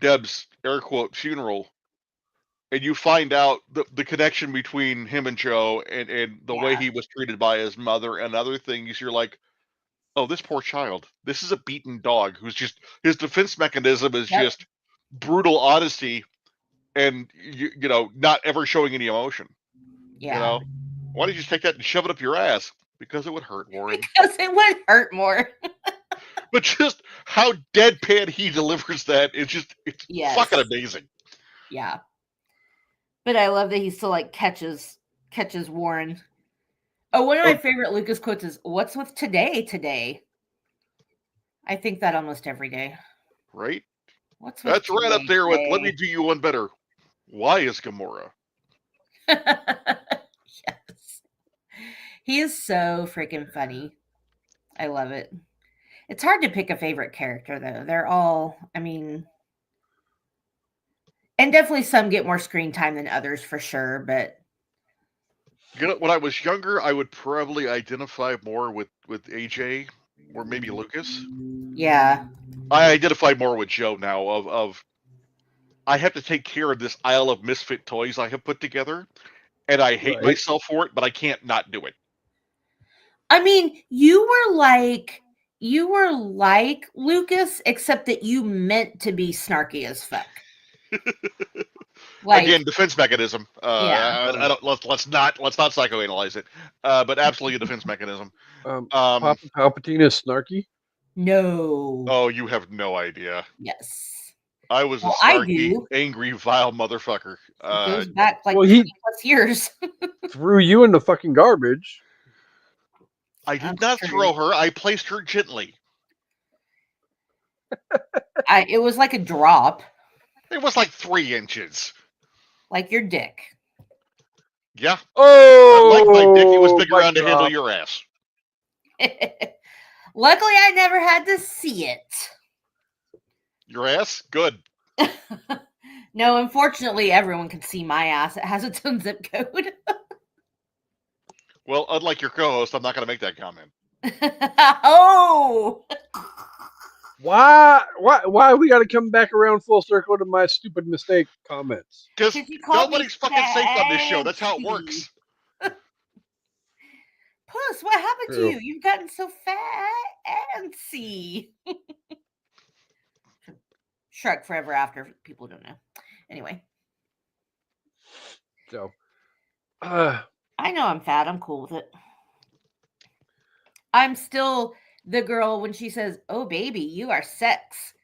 Speaker 3: Deb's air quote funeral, and you find out the connection between him and Joe and the way
Speaker 4: Yeah.
Speaker 3: he was treated by his mother and other things, you're like, oh, this poor child. This is a beaten dog who's just, his defense mechanism is
Speaker 4: Yep.
Speaker 3: just brutal honesty and not ever showing any emotion.
Speaker 4: Yeah.
Speaker 3: Why don't you just take that and shove it up your ass? Because it would hurt, Warren.
Speaker 4: Because it would hurt more.
Speaker 3: But just how deadpan he delivers that is just, it's
Speaker 4: Yes.
Speaker 3: fucking amazing.
Speaker 4: Yeah. But I love that he still like catches Warren. Oh, one of my favorite Lucas quotes is, "What's with today? I think that almost every day.
Speaker 3: Right?
Speaker 4: What's with
Speaker 3: That's right up there with, let me
Speaker 4: today?"
Speaker 3: do you one better. Why is Gamora?
Speaker 4: Yes. He is so freaking funny. I love it. It's hard to pick a favorite character though. They're all, I mean, And definitely some get more screen time than others for sure, but
Speaker 3: When I was younger, I would probably identify more with AJ or maybe Lucas.
Speaker 4: yeah.
Speaker 3: I identify more with Joe now. Of I have to take care of this aisle of misfit toys I have put together, and I hate
Speaker 2: Right.
Speaker 3: myself for it, but I can't not do it.
Speaker 4: I mean, you were like Lucas, except that you meant to be snarky as fuck. Like,
Speaker 3: Again, defense mechanism.
Speaker 4: Yeah.
Speaker 3: I don't let's not psychoanalyze it. But absolutely a defense mechanism.
Speaker 2: Palpatine is snarky.
Speaker 4: No.
Speaker 3: Oh, you have no idea.
Speaker 4: Yes.
Speaker 3: I was
Speaker 4: Well,
Speaker 3: a
Speaker 4: I
Speaker 3: snarky,
Speaker 4: do.
Speaker 3: angry, vile motherfucker.
Speaker 4: It goes back like
Speaker 2: well, he-
Speaker 4: 20 plus years.
Speaker 2: Threw you in the fucking garbage.
Speaker 3: I did
Speaker 4: That's
Speaker 3: not
Speaker 4: true.
Speaker 3: throw her. I placed her gently.
Speaker 4: It was like a drop,
Speaker 3: It was like 3 inches.
Speaker 4: like your dick.
Speaker 3: Yeah.
Speaker 2: Oh,
Speaker 3: Like my dick, it was big
Speaker 2: mic
Speaker 3: around to handle
Speaker 2: drop.
Speaker 3: your ass.
Speaker 4: Luckily, I never had to see it.
Speaker 3: Your ass? Good.
Speaker 4: No, unfortunately, everyone can see my ass. It has its own zip code.
Speaker 3: Well, unlike your co-host, I'm not going to make that comment.
Speaker 4: Oh,
Speaker 2: Why we got to come back around full circle to my stupid mistake comments?
Speaker 3: Because
Speaker 4: 'Cause you called me
Speaker 3: nobody's fucking safe on this show. That's how it works.
Speaker 4: Puss, what happened to
Speaker 2: True.
Speaker 4: you? You've gotten so fancy. Shrek Forever After. People don't know. Anyway,
Speaker 2: So,
Speaker 4: I know I'm fat. I'm cool with it. I'm still the girl when she says, "Oh baby, you are sex."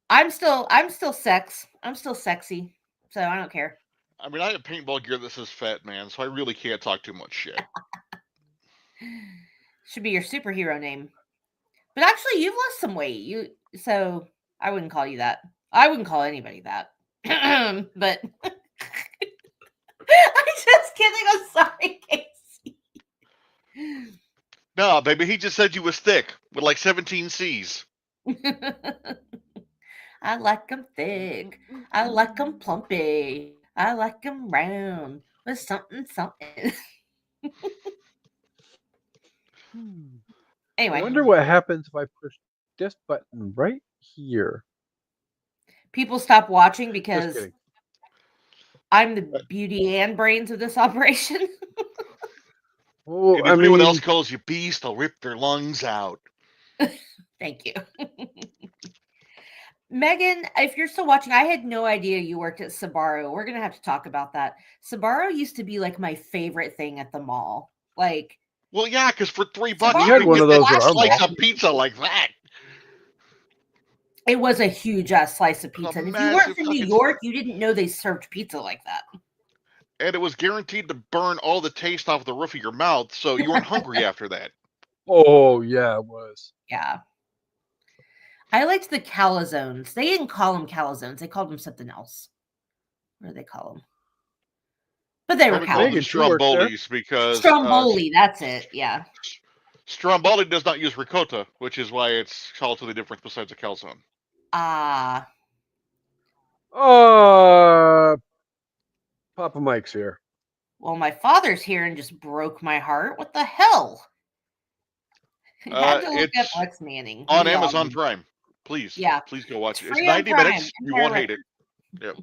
Speaker 4: I'm still sex. I'm still sexy. So I don't care.
Speaker 3: I mean, I have paintball gear that says fat man, so I really can't talk too much shit.
Speaker 4: Should be your superhero name. But actually you've lost some weight. So I wouldn't call you that. I wouldn't call anybody that. But I'm just kidding. I'm sorry, Casey.
Speaker 3: No, baby, he just said you was thick with like 17 C's.
Speaker 4: I like them thick. I like them plumpy. I like them round with something. Anyway,
Speaker 2: I wonder what happens if I push this button right here.
Speaker 4: people stop watching
Speaker 2: Just
Speaker 4: because
Speaker 2: kidding.
Speaker 4: I'm the beauty and brains of this operation.
Speaker 2: Well,
Speaker 3: And if anyone else calls you beast, I'll rip their lungs out.
Speaker 4: Thank you. Megan, if you're still watching, I had no idea you worked at Sbarro. We're going to have to talk about that. Sbarro used to be like my favorite thing at the mall. Like,
Speaker 3: Well, yeah, because for $3
Speaker 4: We
Speaker 3: you
Speaker 4: had
Speaker 3: can
Speaker 2: one
Speaker 3: get
Speaker 2: of those
Speaker 3: a
Speaker 2: at our
Speaker 3: slice
Speaker 2: mall.
Speaker 3: of pizza like that.
Speaker 4: it was a huge slice of pizza. And if you weren't
Speaker 3: massive
Speaker 4: from New
Speaker 3: fucking
Speaker 4: York, you didn't know they served pizza like that.
Speaker 3: And it was guaranteed to burn all the taste off the roof of your mouth, so you weren't hungry after that.
Speaker 2: Oh yeah, it was.
Speaker 4: Yeah. I liked the calzones. They didn't call them calzones. They called them something else. What do they call them? But they were
Speaker 3: Probably called them
Speaker 2: Megan, she worked there.
Speaker 3: Strombolis because
Speaker 4: Stromboli, that's it. Yeah.
Speaker 3: Stromboli does not use ricotta, which is why it's called to the difference besides a calzone.
Speaker 4: Ah.
Speaker 2: Papa Mike's here.
Speaker 4: Well, my father's here and just broke my heart. What the hell? I had to look up
Speaker 3: It's
Speaker 4: Lex Manning.
Speaker 3: on
Speaker 4: We all
Speaker 3: Amazon
Speaker 4: do.
Speaker 3: Prime. Please,
Speaker 4: Yeah.
Speaker 3: please go watch
Speaker 4: It's
Speaker 3: it. It's
Speaker 4: free on
Speaker 3: 90
Speaker 4: Prime.
Speaker 3: minutes. You won't hate it. Yep.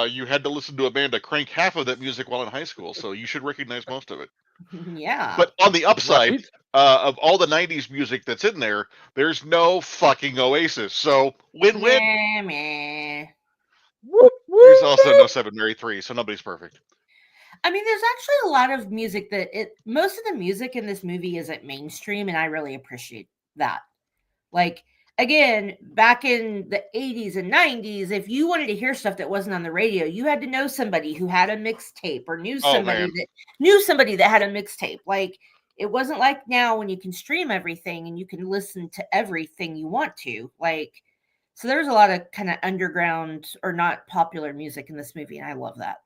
Speaker 3: You had to listen to Amanda crank half of that music while in high school, so you should recognize most of it.
Speaker 4: Yeah.
Speaker 3: But on the upside,
Speaker 2: Right?
Speaker 3: of all the 90s music that's in there, there's no fucking Oasis. So win-win.
Speaker 4: Meh, meh.
Speaker 2: Whoop,
Speaker 3: There's
Speaker 2: whoop,
Speaker 3: also
Speaker 2: whoop.
Speaker 3: no 7 Mary 3, so nobody's perfect.
Speaker 4: I mean, there's actually a lot of music most of the music in this movie isn't mainstream, and I really appreciate that. Like, again, back in the 80s and 90s, if you wanted to hear stuff that wasn't on the radio, you had to know somebody who had a mixtape or knew somebody that had a mixtape. Like, it wasn't like now when you can stream everything and you can listen to everything you want to. Like, so there's a lot of kind of underground or not popular music in this movie, and I love that.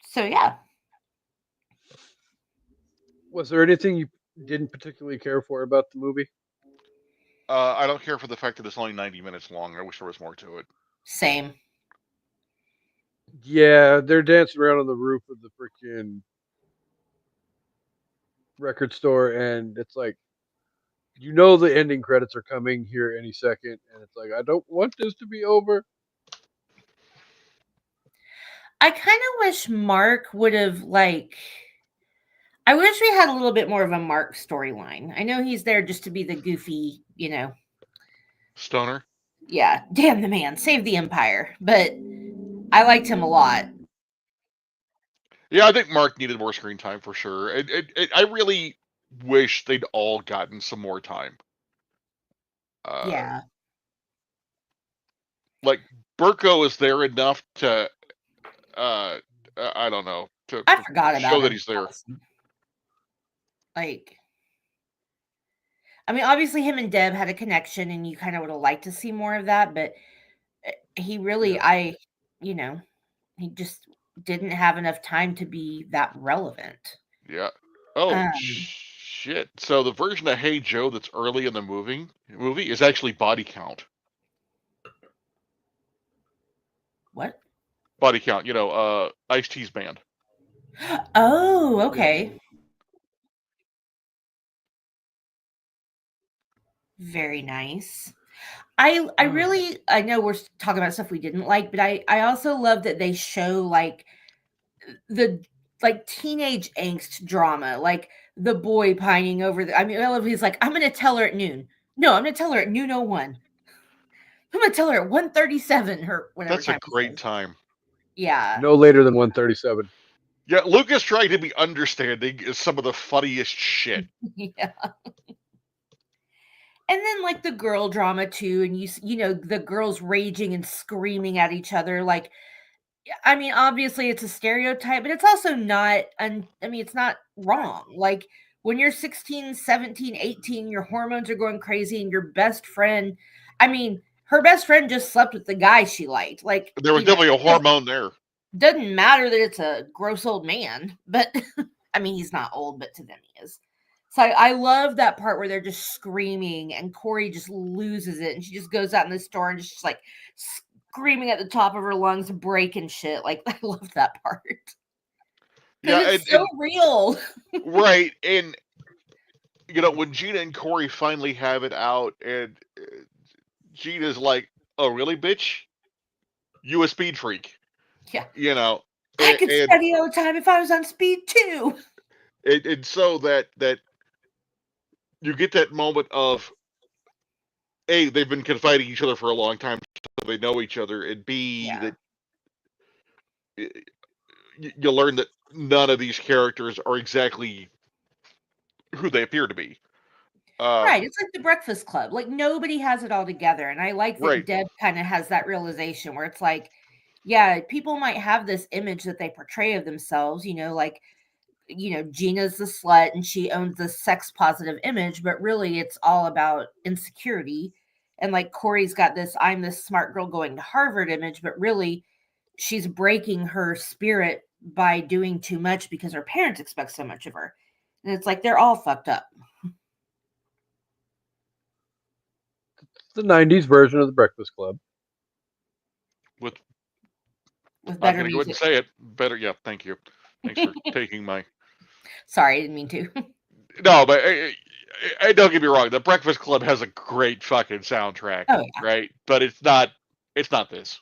Speaker 4: So yeah.
Speaker 2: Was there anything you didn't particularly care for about the movie?
Speaker 3: I don't care for the fact that it's only 90 minutes long. I wish there was more to it.
Speaker 4: Same.
Speaker 2: Yeah, they're dancing around on the roof of the freaking record store, and it's like, you know, the ending credits are coming here any second, and it's like, I don't want this to be over.
Speaker 4: I kind of wish Mark would have I wish we had a little bit more of a Mark storyline. I know he's there just to be the goofy,
Speaker 3: Stoner.
Speaker 4: yeah, damn the man, save the empire. But I liked him a lot.
Speaker 3: Yeah, I think Mark needed more screen time for sure. I really wish they'd all gotten some more time.
Speaker 4: Yeah.
Speaker 3: Like Burko is there enough to, I don't know, to
Speaker 4: I forgot about
Speaker 3: show
Speaker 4: him.
Speaker 3: that he's there.
Speaker 4: Honestly. I mean, obviously him and Deb had a connection and you kind of would have liked to see more of that, but he really, he just didn't have enough time to be that relevant.
Speaker 3: Yeah. Oh,
Speaker 4: Um,
Speaker 3: shit. So the version of Hey Joe that's early in the movie is actually Body Count.
Speaker 4: What?
Speaker 3: Body Count, Ice-T's band.
Speaker 4: Oh, okay. Very nice. I really, I know we're talking about stuff we didn't like, but I also love that they show the teenage angst drama, like the boy pining over I mean, I love he's like, I'm gonna tell her at noon. No, I'm gonna tell her at noon 01. I'm gonna tell her at 1:37 or whatever.
Speaker 3: That's a great time.
Speaker 4: Yeah.
Speaker 2: No later than 1:37.
Speaker 3: Yeah, Lucas trying to be understanding is some of the funniest shit.
Speaker 4: Yeah. And then the girl drama too, and the girls raging and screaming at each other. I mean, obviously it's a stereotype, but it's also not. It's not wrong. When you're 16, 17, 18, your hormones are going crazy, and your best friend, her best friend just slept with the guy she liked.
Speaker 3: There was definitely a hormone there.
Speaker 4: Doesn't matter that it's a gross old man, but he's not old, but to them he is. So I love that part where they're just screaming and Corey just loses it and she just goes out in the store and just screaming at the top of her lungs, breaking shit. I love that part. Yeah, it's so real.
Speaker 3: Right. And, when Gina and Corey finally have it out and Gina's like, oh, really, bitch? You a speed freak.
Speaker 4: Yeah. I could study all the time if I was on speed too.
Speaker 3: And so that you get that moment of A, they've been confiding each other for a long time, so they know each other, and B, that you learn that none of these characters are exactly who they appear to be.
Speaker 4: Right, it's like the Breakfast Club. Nobody has it all together, and I like that Deb kind of has that realization where it's yeah, people might have this image that they portray of themselves, Gina's the slut and she owns this sex positive image, but really it's all about insecurity. And Corey's got this, I'm this smart girl going to Harvard image, but really she's breaking her spirit by doing too much because her parents expect so much of her. And it's they're all fucked up.
Speaker 2: The 90s version of the Breakfast Club.
Speaker 3: With
Speaker 4: better
Speaker 3: I'm
Speaker 4: music.
Speaker 3: Go ahead and say it. Better, yeah, thank you. Thanks for taking my...
Speaker 4: Sorry, I didn't mean to.
Speaker 3: No, but don't get me wrong. The Breakfast Club has a great fucking soundtrack, right? But it's not this.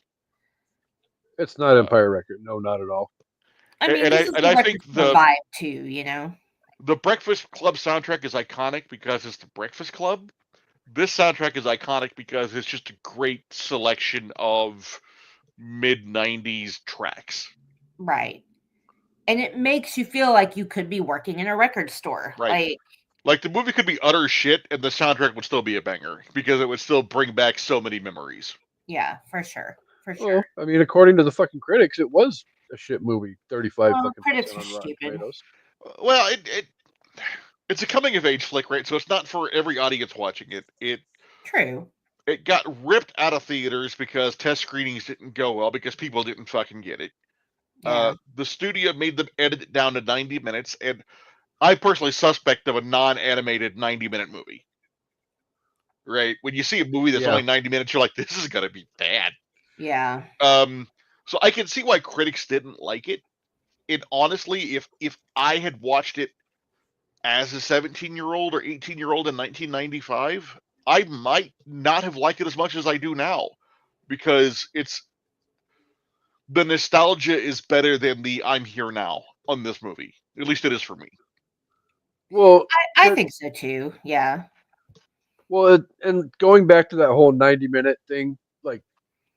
Speaker 2: It's not Empire Record. No, not at all.
Speaker 4: I think the vibe too,
Speaker 3: The Breakfast Club soundtrack is iconic because it's the Breakfast Club. This soundtrack is iconic because it's just a great selection of mid-90s tracks.
Speaker 4: Right. And it makes you feel like you could be working in a record store.
Speaker 3: Right. Like the movie could be utter shit and the soundtrack would still be a banger because it would still bring back so many memories.
Speaker 4: Yeah, for sure. For sure.
Speaker 2: Well, according to the fucking critics, it was a shit movie. 35 fucking
Speaker 4: critics
Speaker 2: %
Speaker 4: are
Speaker 2: on Rotten
Speaker 4: stupid.
Speaker 2: Tomatoes.
Speaker 3: Well, it's a coming of age flick, right? So it's not for every audience watching it.
Speaker 4: True.
Speaker 3: It got ripped out of theaters because test screenings didn't go well because people didn't fucking get it. Yeah. The studio made them edit it down to 90 minutes, and I personally suspect of a non-animated 90-minute movie. right? When you see a movie that's
Speaker 2: Yeah.
Speaker 3: only 90 minutes, you're like, this is gonna be bad.
Speaker 4: Yeah.
Speaker 3: So I can see why critics didn't like it. And honestly, if I had watched it as a 17-year-old or 18-year-old in 1995, I might not have liked it as much as I do now, because the nostalgia is better than the I'm here now on this movie. At least it is for me.
Speaker 2: Well,
Speaker 4: I
Speaker 2: that-
Speaker 4: think so too. Yeah.
Speaker 2: and going back to that whole 90-minute thing, like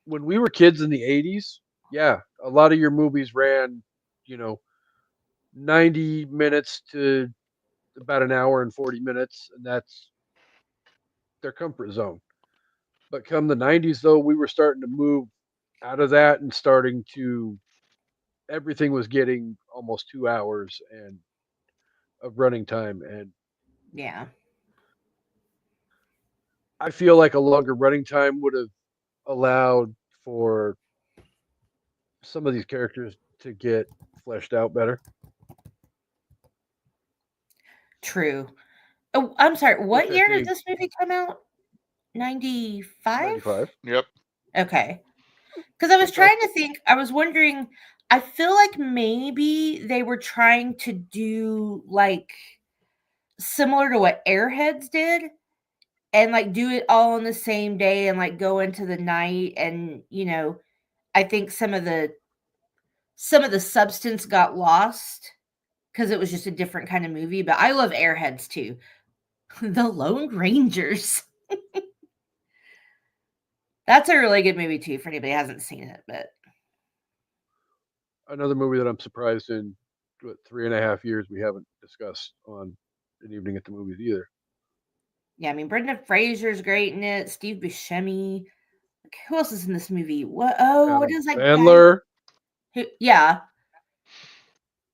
Speaker 2: when we were kids in the 80s, yeah, a lot of your movies ran, 90 minutes to about an hour and 40 minutes, and that's their comfort zone. But come the 90s, though, we were starting to move out of that and starting to, everything was getting almost 2 hours and of running time. And
Speaker 4: Yeah.
Speaker 2: I feel like a longer running time would have allowed for some of these characters to get fleshed out better.
Speaker 4: True. Oh, I'm sorry. What
Speaker 2: Which I
Speaker 4: year did
Speaker 2: think
Speaker 4: this movie come out? 95?
Speaker 2: 95.
Speaker 3: Yep.
Speaker 4: Okay. Because I was
Speaker 2: It's off.
Speaker 4: trying to think, I was wondering, I feel like maybe they were trying to do like similar to what Airheads did and like do it all on the same day and like go into the night. And, I think some of the substance got lost because it was just a different kind of movie. But I love Airheads too. The Lone Rangers. That's a really good movie too for anybody who hasn't seen it. But
Speaker 2: Another movie that I'm surprised in 3.5 years we haven't discussed on an evening at the movies either.
Speaker 4: yeah, I mean Brendan Fraser's great in it. Steve Buscemi. Like, who else is in this movie? What? Oh, what
Speaker 2: Adam
Speaker 4: is that guy?
Speaker 2: Sandler.
Speaker 4: Yeah,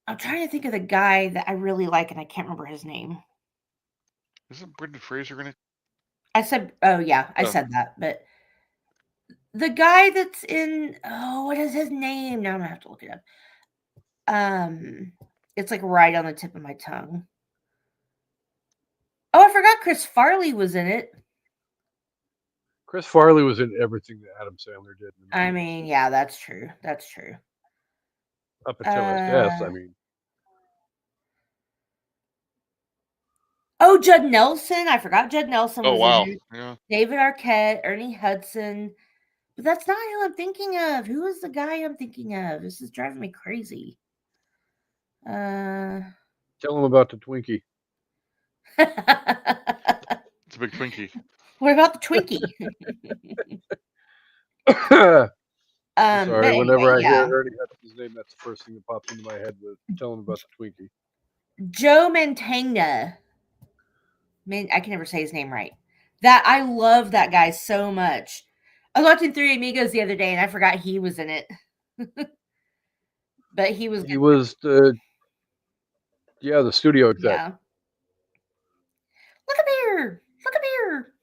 Speaker 4: I'm trying to think of the guy that I really like, and I can't remember his name.
Speaker 3: Isn't Brendan Fraser in it?
Speaker 4: I said, oh yeah, I
Speaker 3: Oh.
Speaker 4: said that, but the guy that's in, what is his name? Now I'm gonna have to look it up. It's like right on the tip of my tongue. Oh, I forgot Chris Farley was in it.
Speaker 2: Chris Farley was in everything that Adam Sandler did. In the
Speaker 4: I
Speaker 2: movies.
Speaker 4: mean, yeah, that's true. That's true.
Speaker 2: Up until his death, I mean,
Speaker 4: Oh, Judd Nelson. I forgot Judd Nelson
Speaker 3: Oh
Speaker 4: was
Speaker 3: wow.
Speaker 4: in it.
Speaker 3: Yeah.
Speaker 4: David Arquette, Ernie Hudson. But that's not who I'm thinking of. Who is the guy I'm thinking of? This is driving me crazy.
Speaker 2: tell him about the Twinkie.
Speaker 3: It's a big Twinkie.
Speaker 4: What about the Twinkie?
Speaker 2: I'm sorry.
Speaker 4: But
Speaker 2: Whenever
Speaker 4: anyway,
Speaker 2: I hear Ernie Hudson's name, that's the first thing that pops into my head. With tell him about the Twinkie.
Speaker 4: Joe Mantegna. Man, I can never say his name right. That I love that guy so much. I was watching Three Amigos the other day and I forgot he was in it. But he was
Speaker 2: He was the studio exec.
Speaker 4: yeah. Look up here. Look up here.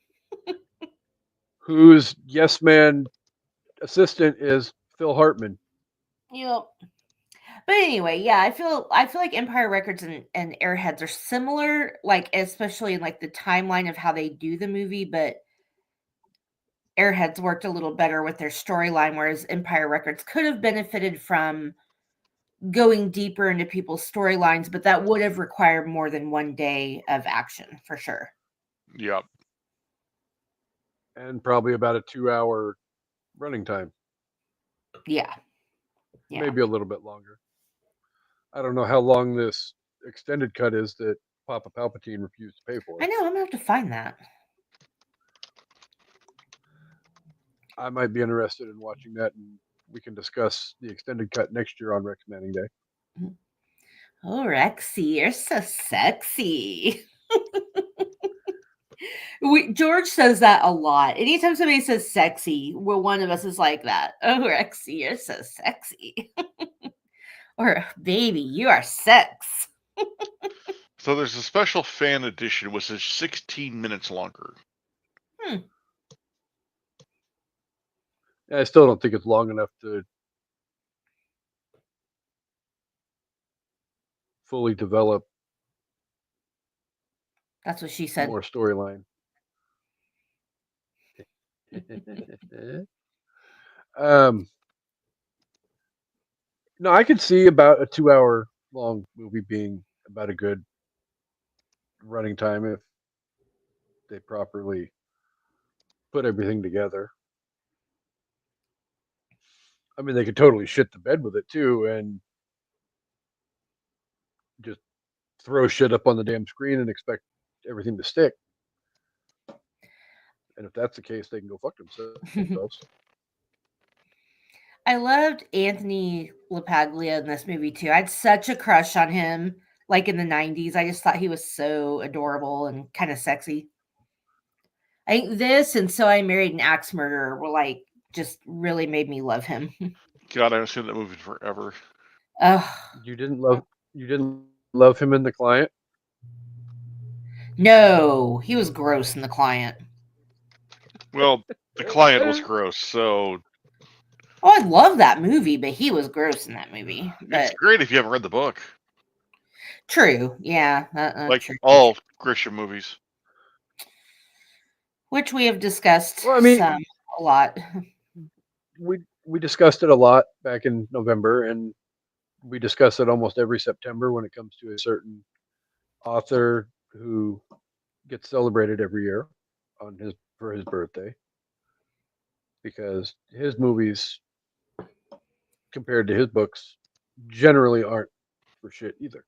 Speaker 2: Whose Yes Man assistant is Phil Hartman.
Speaker 4: Yep. But anyway, yeah, I feel like Empire Records and Airheads are similar, like especially in like the timeline of how they do the movie, but Airheads worked a little better with their storyline, whereas Empire Records could have benefited from going deeper into people's storylines, but that would have required more than one day of action for sure.
Speaker 3: Yep.
Speaker 2: And probably about a 2-hour running time.
Speaker 4: Yeah. Yeah.
Speaker 2: Maybe a little bit longer. I don't know how long this extended cut is that Papa Palpatine refused to pay for.
Speaker 4: I know, I'm gonna have to find that.
Speaker 2: I might be interested in watching that, and we can discuss the extended cut next year on Recommending Day.
Speaker 4: Oh, Rexy, you're so sexy. George says that a lot. Anytime somebody says sexy, well, one of us is like that. Oh, Rexy, you're so sexy. Or, baby, you are sex.
Speaker 3: So there's a special fan edition, which is 16 minutes longer.
Speaker 2: I still don't think it's long enough to fully develop
Speaker 4: That's what she said.
Speaker 2: more storyline. um, no, I could see about a 2 hour long movie being about a good running time if they properly put everything together. I mean, they could totally shit the bed with it too, and just throw shit up on the damn screen and expect everything to stick. And if that's the case, they can go fuck themselves.
Speaker 4: I loved Anthony LaPaglia in this movie too. I had such a crush on him, like in the 90s. I just thought he was so adorable and kind of sexy. I think this and So I Married an Axe Murderer were like just really made me love him.
Speaker 3: God, I haven't seen that movie forever.
Speaker 4: Oh
Speaker 2: You didn't love him in The Client?
Speaker 4: no, he was gross in The Client.
Speaker 3: Well, The Client was gross, so
Speaker 4: Oh, I love that movie, but he was gross in that movie.
Speaker 3: it's
Speaker 4: But
Speaker 3: great if you haven't read the book.
Speaker 4: true, yeah,
Speaker 3: Like
Speaker 4: true.
Speaker 3: all Christian movies.
Speaker 4: Which we have discussed
Speaker 2: Well, I mean,
Speaker 4: a lot.
Speaker 2: we discussed it a lot back in November, and we discuss it almost every September when it comes to a certain author who gets celebrated every year for his birthday, because his movies compared to his books generally aren't for shit either.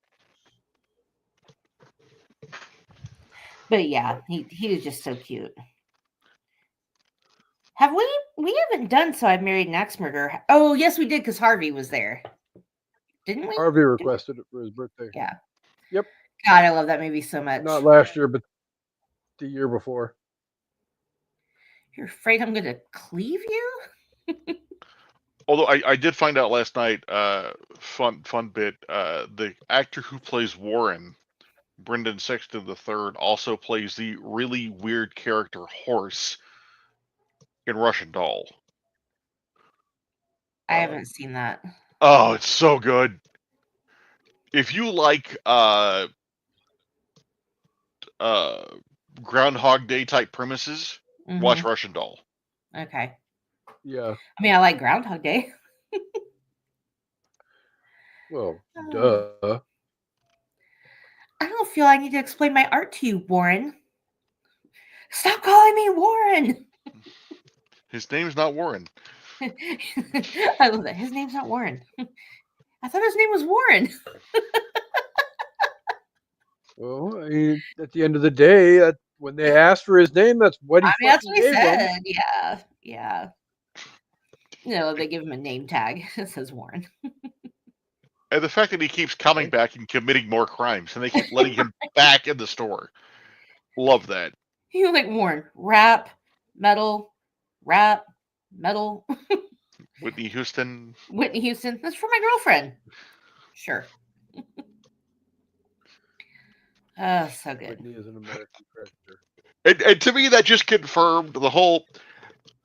Speaker 4: But yeah, he was just so cute. Have we haven't done So I've Married an Axe Murderer? Oh yes, we did because Harvey was there, didn't we?
Speaker 2: Harvey requested it for his birthday.
Speaker 4: Yeah.
Speaker 2: Yep.
Speaker 4: God, I love that movie so much.
Speaker 2: Not last year, but the year before.
Speaker 4: You're afraid I'm gonna cleave you?
Speaker 3: Although I did find out last night, fun bit, the actor who plays Warren, Brendan Sexton III, also plays the really weird character Horse in Russian Doll.
Speaker 4: I haven't seen that.
Speaker 3: Oh, it's so good. If you like Groundhog Day type premises, watch
Speaker 4: Mhm.
Speaker 3: Russian Doll.
Speaker 4: Okay.
Speaker 2: Yeah.
Speaker 4: I mean, I like Groundhog Day.
Speaker 2: Well,
Speaker 4: Oh.
Speaker 2: duh.
Speaker 4: I don't feel I need to explain my art to you, Warren. Stop calling me Warren.
Speaker 3: His name's not Warren.
Speaker 4: I love that. His name's not Warren. I thought his name was Warren.
Speaker 2: Well, I mean, at the end of the day, when they asked for his name, that's what he
Speaker 4: I mean, that's
Speaker 2: fucking
Speaker 4: what he
Speaker 2: gave them.
Speaker 4: said. Yeah. You know, they give him a name tag. It says Warren.
Speaker 3: And the fact that he keeps coming back and committing more crimes, and they keep letting him back in the store. Love that.
Speaker 4: You like Warren. Rap, metal.
Speaker 3: Whitney Houston.
Speaker 4: Whitney Houston. That's for my girlfriend. Sure. Oh, so good.
Speaker 2: Whitney is an American treasure.
Speaker 3: And to me, that just confirmed the whole.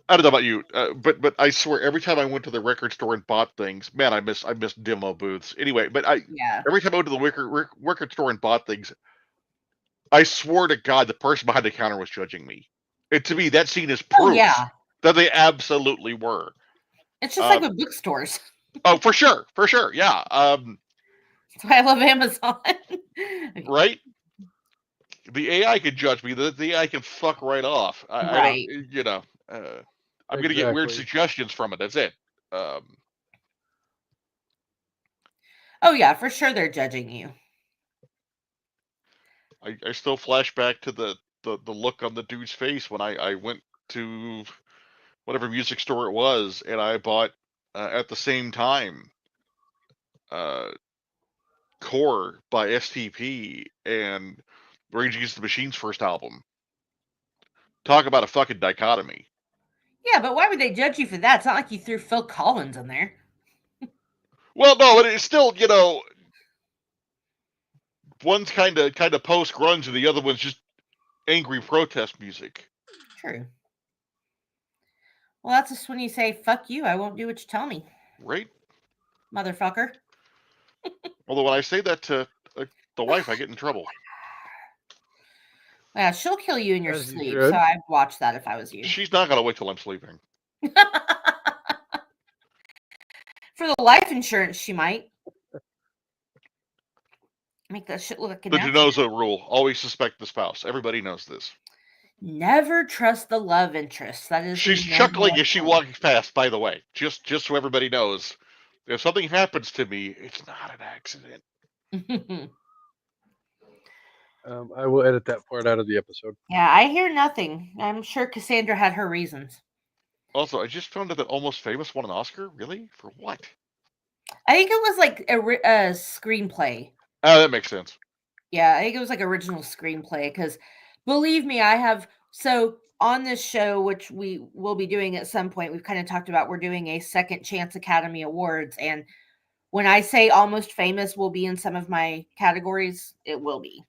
Speaker 3: I don't know about you, but I swear every time I went to the record store and bought things, man, I miss demo booths. Anyway, but every time I went to the record store and bought things, I swore to God the person behind the counter was judging me. And to me, that scene is proof that they absolutely were.
Speaker 4: It's just like with bookstores.
Speaker 3: Oh, for sure, yeah.
Speaker 4: That's why I love Amazon.
Speaker 3: Right? The AI can judge me. The AI can fuck right off. I don't, you know. I'm going to get weird suggestions from it. That's it.
Speaker 4: Oh, yeah, for sure they're judging you.
Speaker 3: I still flash back to the look on the dude's face when I went to whatever music store it was, and I bought, at the same time, Core by STP and Rage Against the Machine's first album. Talk about a fucking dichotomy.
Speaker 4: Yeah, but why would they judge you for that? It's not like you threw Phil Collins in there.
Speaker 3: Well, no, but it's still, you know, one's kind of post grunge and the other one's just angry protest music.
Speaker 4: True. Well, that's just when you say "fuck you," I won't do what you tell me.
Speaker 3: Right,
Speaker 4: motherfucker.
Speaker 3: Although when I say that to the wife, I get in trouble.
Speaker 4: Yeah, she'll kill you in your
Speaker 2: As you
Speaker 4: sleep.
Speaker 2: should.
Speaker 4: So I'd watch that if I was you.
Speaker 3: She's not gonna wait till I'm sleeping.
Speaker 4: For the life insurance, she might make that shit look like an
Speaker 3: The
Speaker 4: accident.
Speaker 3: Genozo rule: always suspect the spouse. Everybody knows this.
Speaker 4: Never trust the love interest. That is.
Speaker 3: She's
Speaker 4: the
Speaker 3: chuckling
Speaker 4: number
Speaker 3: as she
Speaker 4: one
Speaker 3: walks past. By the way, just so everybody knows, if something happens to me, it's not an accident.
Speaker 4: rule.
Speaker 2: I will edit that part out of the episode.
Speaker 4: Yeah, I hear nothing. I'm sure Cassandra had her reasons.
Speaker 3: Also, I just found out that Almost Famous won an Oscar. Really? For what?
Speaker 4: I think it was like a screenplay.
Speaker 3: Ah, that makes sense.
Speaker 4: Yeah, I think it was like original screenplay because believe me, I have so on this show, which we will be doing at some point, we've kind of talked about we're doing a Second Chance Academy Awards. And when I say Almost Famous will be in some of my categories, it will be.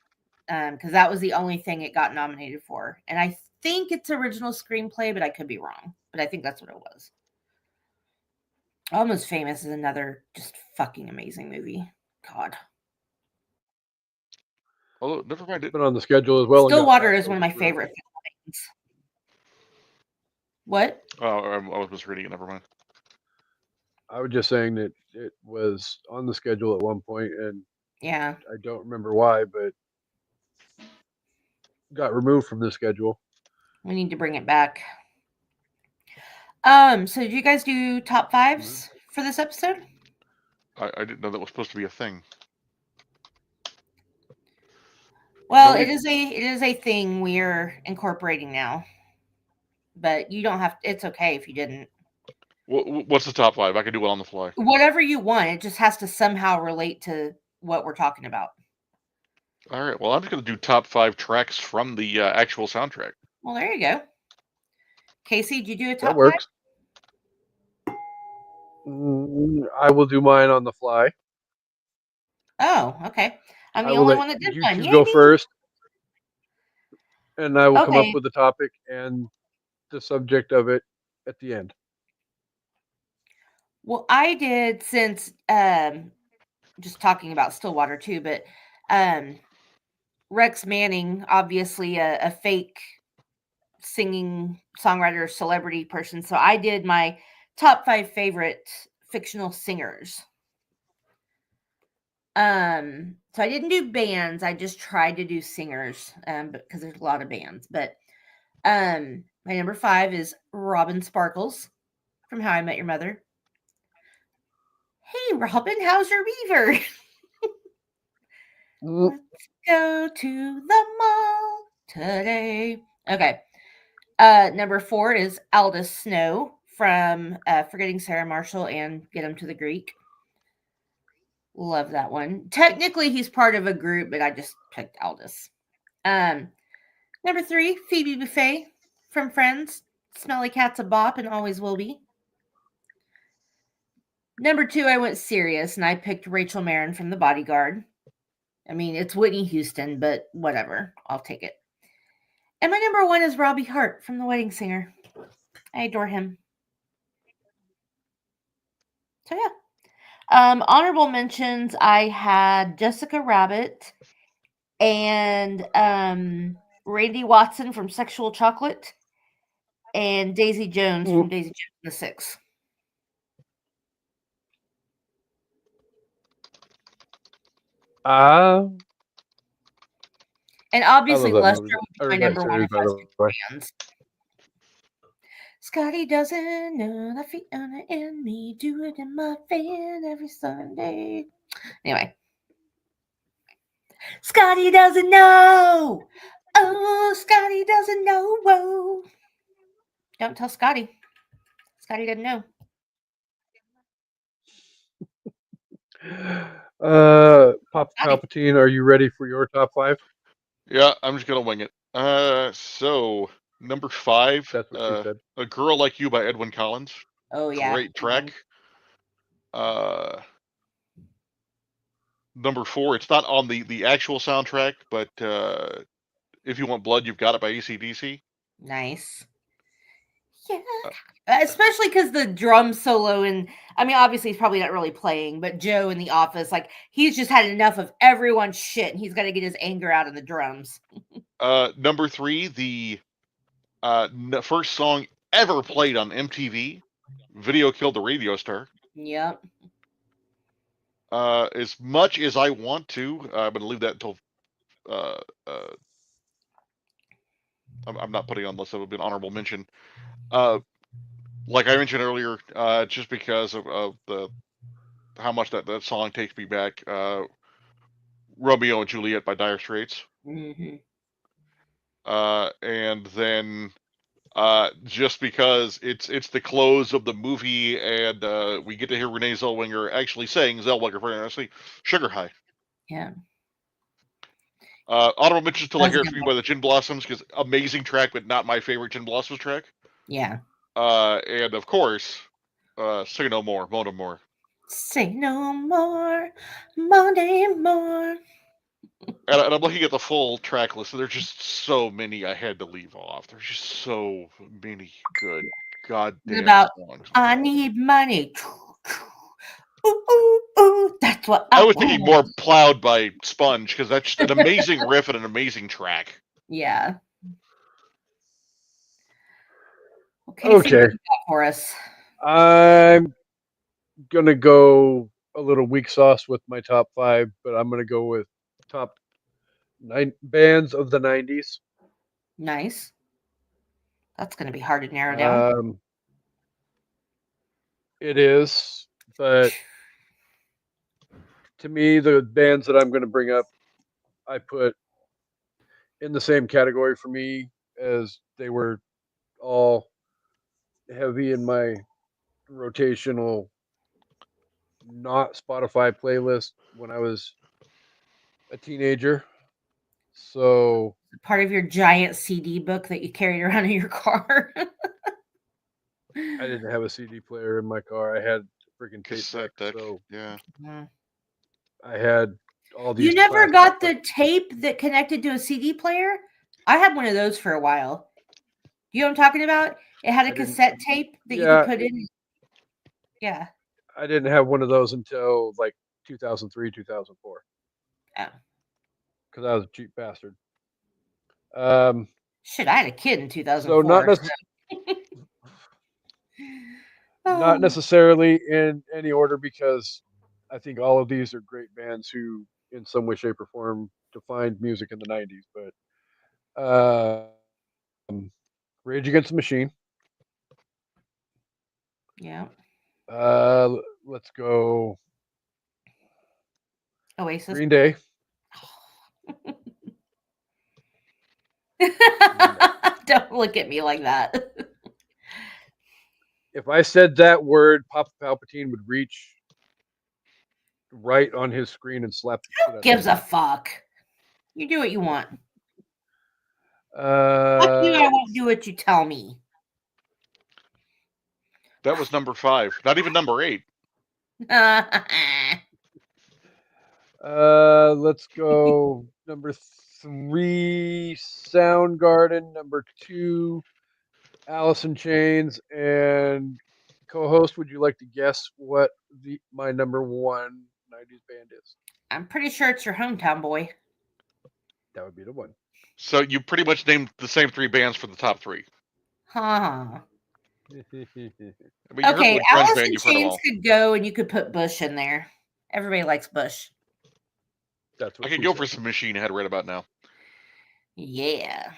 Speaker 4: Because that was the only thing it got nominated for. And I think it's original screenplay, but I could be wrong. But I think that's what it was. Almost Famous is another just fucking amazing movie. God.
Speaker 3: Although, never mind it.
Speaker 2: Been on the schedule as well. and got
Speaker 4: Stillwater
Speaker 2: passed
Speaker 4: is one of my
Speaker 2: over for-
Speaker 4: favorite films. What?
Speaker 3: Oh, I was misreading it. Never mind.
Speaker 2: I was just saying that it was on the schedule at one point, and
Speaker 4: Yeah.
Speaker 2: I don't remember why, but got removed from the schedule.
Speaker 4: We need to bring it back. So did you guys do top fives for this episode?
Speaker 3: I didn't know that was supposed to be a thing.
Speaker 4: Well,
Speaker 3: Nobody-
Speaker 4: it is a thing we're incorporating now. But you don't have it's okay if you didn't.
Speaker 3: What's the top five? I can do it on the fly.
Speaker 4: Whatever you want, it just has to somehow relate to what we're talking about.
Speaker 3: All right. Well, I'm just going to do top 5 tracks from the actual soundtrack.
Speaker 4: Well, there you go. Casey, did you do a top
Speaker 2: That works. I will do mine on the fly.
Speaker 4: five? Oh, okay. I'm the
Speaker 2: I will
Speaker 4: only
Speaker 2: let
Speaker 4: one that did
Speaker 2: you
Speaker 4: one.
Speaker 2: two
Speaker 4: Yay
Speaker 2: go
Speaker 4: me.
Speaker 2: first, and I will come
Speaker 4: Okay.
Speaker 2: up with the topic and the subject of it at the end.
Speaker 4: Well, I did since just talking about Stillwater too, but Rex Manning, obviously a fake singing songwriter celebrity person. So I did my top 5 favorite fictional singers. So I didn't do bands, I just tried to do singers, because there's a lot of bands. But my number 5 is Robin Sparkles from How I Met Your Mother. Hey Robin, how's your beaver? Let's go to the mall today. Okay. Number 4 is Aldous Snow from Forgetting Sarah Marshall and Get Him to the Greek. Love that one. Technically, he's part of a group, but I just picked Aldous. Number 3, Phoebe Buffay from Friends. Smelly Cat's a bop and always will be. Number 2, I went serious and I picked Rachel Marin from The Bodyguard. I mean, it's Whitney Houston, but whatever. I'll take it. And my number 1 is Robbie Hart from The Wedding Singer. I adore him. So yeah. Honorable mentions, I had Jessica Rabbit and Randy Watson from Sexual Chocolate and Daisy Jones from Daisy Jones and the Six.
Speaker 2: I
Speaker 4: And obviously
Speaker 2: love that
Speaker 4: Lester
Speaker 2: movie.
Speaker 4: would be my
Speaker 2: Or that
Speaker 4: number 1
Speaker 2: series,
Speaker 4: if
Speaker 2: by
Speaker 4: I
Speaker 2: the
Speaker 4: was
Speaker 2: way.
Speaker 4: fans. Scotty doesn't know that Fiona and me do it in my van every Sunday. Anyway. Scotty doesn't know. Oh, Scotty doesn't know. Whoa. Don't tell Scotty. Scotty doesn't know.
Speaker 2: Papa Palpatine, are you ready for your top 5?
Speaker 3: Yeah, I'm just going to wing it. So, number 5,
Speaker 2: That's what you said.
Speaker 3: A Girl Like You by Edwin Collins.
Speaker 4: Oh, yeah.
Speaker 3: Great track. Number 4, it's not on the actual soundtrack, but If You Want Blood, You've Got It by AC/DC.
Speaker 4: Nice. Yeah. Especially because the drum solo, and I mean, obviously he's probably not really playing, but Joe in the office, like, he's just had enough of everyone's shit and he's got to get his anger out in the drums.
Speaker 3: Number 3, the first song ever played on MTV. Video killed the radio star.
Speaker 4: Yep.
Speaker 3: As much as I want to, I'm going to leave that until. I'm not putting it on the list. It would be an honorable mention. Like I mentioned earlier, just because of the how much that song takes me back. Romeo and Juliet by Dire Straits.
Speaker 4: Mm-hmm.
Speaker 3: And then just because it's the close of the movie, and we get to hear Renee Zellweger actually saying Zellweger very honestly, Sugar High.
Speaker 4: Yeah.
Speaker 3: Honorable mentions to Like
Speaker 4: That's
Speaker 3: Air
Speaker 4: good
Speaker 3: for You by the Gin Blossoms, because amazing track, but not my favorite Gin Blossoms track.
Speaker 4: Yeah.
Speaker 3: And of course, Say No More, Mona More.
Speaker 4: Say no more, Monday more.
Speaker 3: And I'm looking at the full track list, and there's just so many I had to leave off. There's just so many good goddamn
Speaker 4: About
Speaker 3: songs.
Speaker 4: I need money. Ooh, ooh, ooh. That's what
Speaker 3: I
Speaker 4: I
Speaker 3: was
Speaker 4: want.
Speaker 3: thinking more Plowed by Sponge, because that's just an amazing riff and an amazing track.
Speaker 4: Yeah. Okay.
Speaker 2: Okay.
Speaker 4: So what you got for us?
Speaker 2: I'm gonna go a little weak sauce with my top 5, but I'm gonna go with top 9 bands of the 90s.
Speaker 4: Nice. That's going to be hard to narrow down.
Speaker 2: It is, but to me, the bands that I'm going to bring up, I put in the same category for me, as they were all heavy in my rotational, not Spotify playlist when I was a teenager. So
Speaker 4: Part of your giant CD book that you carried around in your car.
Speaker 2: I didn't have a CD player in my car. I had a freaking tape
Speaker 3: Cassette
Speaker 2: deck.
Speaker 3: deck.
Speaker 2: So
Speaker 3: Yeah.
Speaker 2: I had all these.
Speaker 4: You never
Speaker 2: classic-
Speaker 4: got the tape that connected to a CD player? I had one of those for a while. You know what I'm talking about? It had
Speaker 2: I
Speaker 4: a
Speaker 2: didn't-
Speaker 4: cassette tape that you
Speaker 2: Yeah.
Speaker 4: could put in. Yeah.
Speaker 2: I didn't have one of those until like 2003, 2004.
Speaker 4: Oh.
Speaker 2: Because I was a cheap bastard.
Speaker 4: Shit, I had a kid in 2004.
Speaker 2: So not necessarily in any order, because I think all of these are great bands who, in some way, shape, or form, defined music in the 90s. But Rage Against the Machine.
Speaker 4: Yeah.
Speaker 2: Let's go
Speaker 4: Oasis.
Speaker 2: Green Day.
Speaker 4: Don't look at me like that.
Speaker 2: If I said that word, Papa Palpatine would reach right on his screen and slap the shit out of
Speaker 4: Gives
Speaker 2: me.
Speaker 4: a fuck. You do what you want. Fuck you, I
Speaker 2: Uh,
Speaker 4: won't do what you tell me.
Speaker 3: That was number 5. Not even number 8.
Speaker 2: let's go number 3, Soundgarden. Number 2, Alice in Chains. And co-host, would you like to guess what my number 1 90s band is?
Speaker 4: I'm pretty sure it's your hometown boy.
Speaker 2: That would be the one.
Speaker 3: So you pretty much named the same 3 bands for the top 3.
Speaker 4: Huh.
Speaker 3: I mean, you heard
Speaker 4: Okay,
Speaker 3: what grunge
Speaker 4: Alice
Speaker 3: band,
Speaker 4: in
Speaker 3: you've heard them
Speaker 4: Chains
Speaker 3: all.
Speaker 4: could go, and you could put Bush in there. Everybody likes Bush.
Speaker 2: That's what
Speaker 3: I could
Speaker 2: she
Speaker 3: go
Speaker 2: said.
Speaker 3: for some Machine Head right about now.
Speaker 4: Yeah.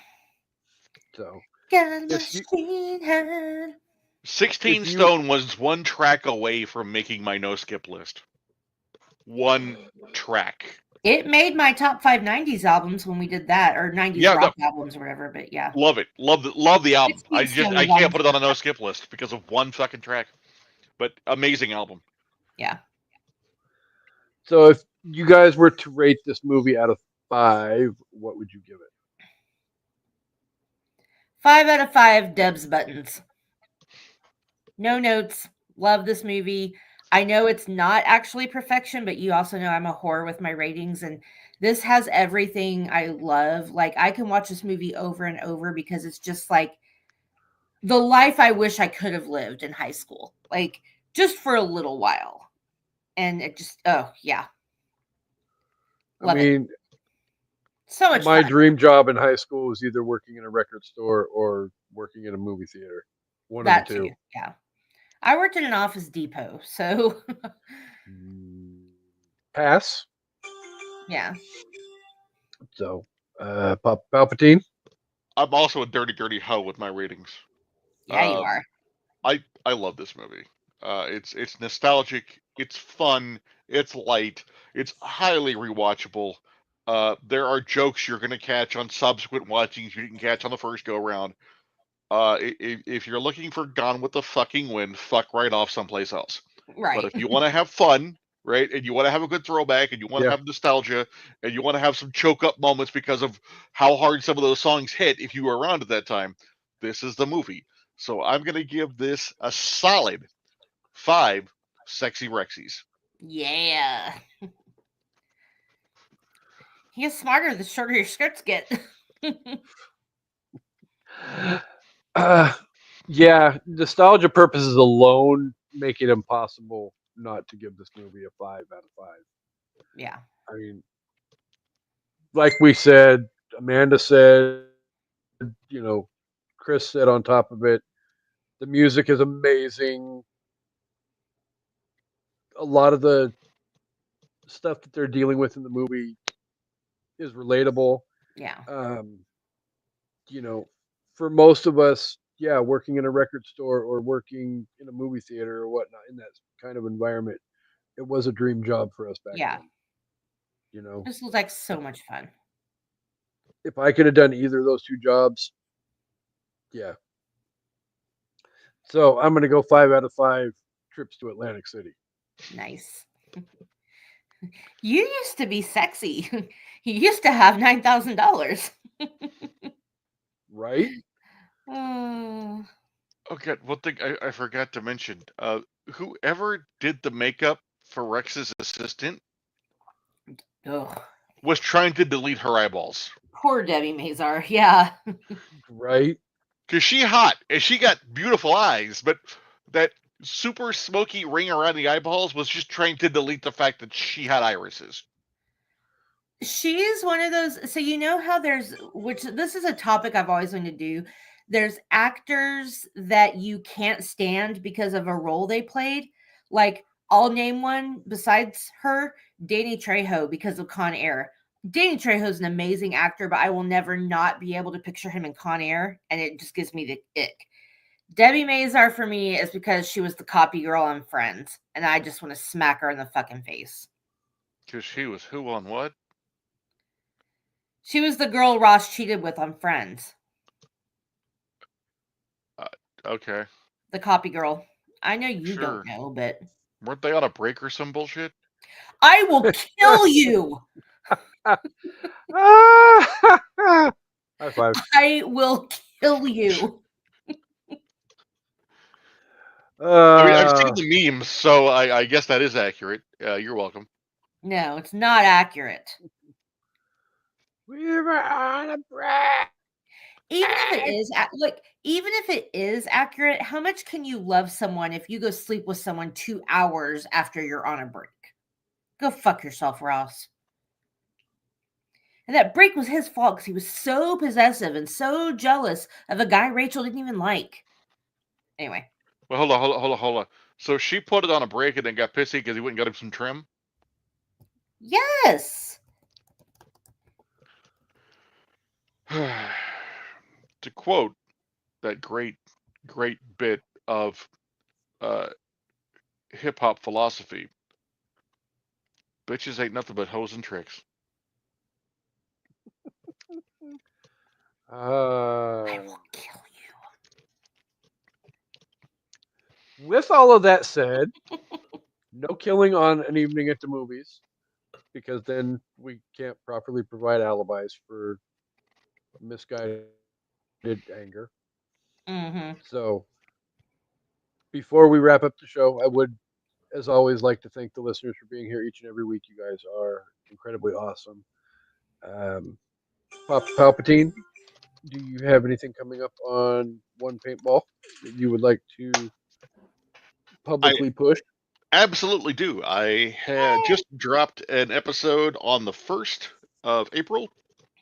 Speaker 2: So
Speaker 4: Got a
Speaker 2: If you-
Speaker 4: machine head.
Speaker 3: 16
Speaker 2: If you-
Speaker 3: Stone was one track away from making my no skip list. One track.
Speaker 4: It made my top 5 90s albums when we did that, or 90s
Speaker 3: Yeah,
Speaker 4: rock albums or whatever, but yeah.
Speaker 3: Love it. Love the album.
Speaker 4: 16
Speaker 3: I
Speaker 4: Stone
Speaker 3: can't
Speaker 4: was
Speaker 3: put it on a no skip list because of one fucking track. But amazing album.
Speaker 4: Yeah.
Speaker 2: So if you guys were to rate this movie out of 5, what would you give it?
Speaker 4: 5 out of 5 Deb's buttons. No notes. Love this movie. I know it's not actually perfection, but you also know I'm a whore with my ratings, and this has everything I love. Like, I can watch this movie over and over because it's just like the life I wish I could have lived in high school, like just for a little while. And it just, oh yeah.
Speaker 2: I mean,
Speaker 4: So much
Speaker 2: My
Speaker 4: fun.
Speaker 2: dream job in high school was either working in a record store or working in a movie theater. One
Speaker 4: That
Speaker 2: of the two.
Speaker 4: too. Yeah. I worked in an Office Depot, so
Speaker 2: Pass.
Speaker 4: yeah.
Speaker 2: So, Palpatine.
Speaker 3: I'm also a dirty hoe with my ratings.
Speaker 4: Yeah, you are.
Speaker 3: I love this movie. It's nostalgic. It's fun. It's light. It's highly rewatchable. There are jokes you're gonna catch on subsequent watchings you didn't catch on the first go round. If you're looking for Gone with the fucking Wind, fuck right off someplace else. But
Speaker 4: Right.
Speaker 3: if you want to have fun, right, and you want to have a good throwback, and you want to
Speaker 2: Yeah.
Speaker 3: have nostalgia, and you want to have some choke up moments because of how hard some of those songs hit if you were around at that time, this is the movie. So I'm gonna give this a solid 5 sexy Rexies.
Speaker 4: Yeah. He gets smarter the shorter your skirts get.
Speaker 2: Yeah, nostalgia purposes alone make it impossible not to give this movie a 5 out of 5.
Speaker 4: Yeah.
Speaker 2: I mean, like we said, Amanda said, Chris said on top of it, the music is amazing. A lot of the stuff that they're dealing with in the movie is relatable.
Speaker 4: Yeah.
Speaker 2: For most of us, yeah, working in a record store or working in a movie theater or whatnot in that kind of environment, it was a dream job for us back
Speaker 4: Yeah.
Speaker 2: then.
Speaker 4: This was like so much fun.
Speaker 2: If I could have done either of those two jobs, yeah. So I'm going to go 5 out of 5 trips to Atlantic City.
Speaker 4: Nice. You used to be sexy. You used to have $9,000.
Speaker 2: Right?
Speaker 3: Okay, one thing I forgot to mention. Whoever did the makeup for Rex's assistant
Speaker 4: Ugh.
Speaker 3: was trying to delete her eyeballs.
Speaker 4: Poor Debbie Mazar. Yeah.
Speaker 2: Right?
Speaker 3: Because she hot, and she got beautiful eyes, but that super smoky ring around the eyeballs was just trying to delete the fact that she had irises.
Speaker 4: She is one of those. So, you know how which this is a topic I've always wanted to do. There's actors that you can't stand because of a role they played. Like, I'll name one besides her, Danny Trejo, because of Con Air. Danny Trejo is an amazing actor, but I will never not be able to picture him in Con Air, and it just gives me the ick. Debbie Mazar for me is because she was the copy girl on Friends, and I just want to smack her in the fucking face.
Speaker 3: Because she was who on what?
Speaker 4: She was the girl Ross cheated with on Friends.
Speaker 3: Okay.
Speaker 4: The copy girl. I know you
Speaker 3: Sure.
Speaker 4: don't know, but
Speaker 3: Weren't they on a break or some bullshit?
Speaker 4: I will kill you.
Speaker 2: High five.
Speaker 4: I will kill you.
Speaker 3: I mean, I've seen the memes, so I guess that is accurate. You're welcome.
Speaker 4: No, it's not accurate.
Speaker 2: We were on a break.
Speaker 4: Even if it is accurate, how much can you love someone if you go sleep with someone 2 hours after you're on a break? Go fuck yourself, Ross. And that break was his fault because he was so possessive and so jealous of a guy Rachel didn't even like. Anyway.
Speaker 3: Well, hold on. So she put it on a break and then got pissy because he wouldn't get him some trim?
Speaker 4: Yes.
Speaker 3: To quote that great bit of hip hop philosophy, bitches ain't nothing but hoes and tricks.
Speaker 4: I will kill you.
Speaker 2: With all of that said, no killing on an evening at the movies, because then we can't properly provide alibis for misguided anger.
Speaker 4: Mm-hmm.
Speaker 2: So, before we wrap up the show, I would, as always, like to thank the listeners for being here each and every week. You guys are incredibly awesome. Palpatine, do you have anything coming up on One Paintball that you would like to publicly push?
Speaker 3: Absolutely do. I had just dropped an episode on the 1st of April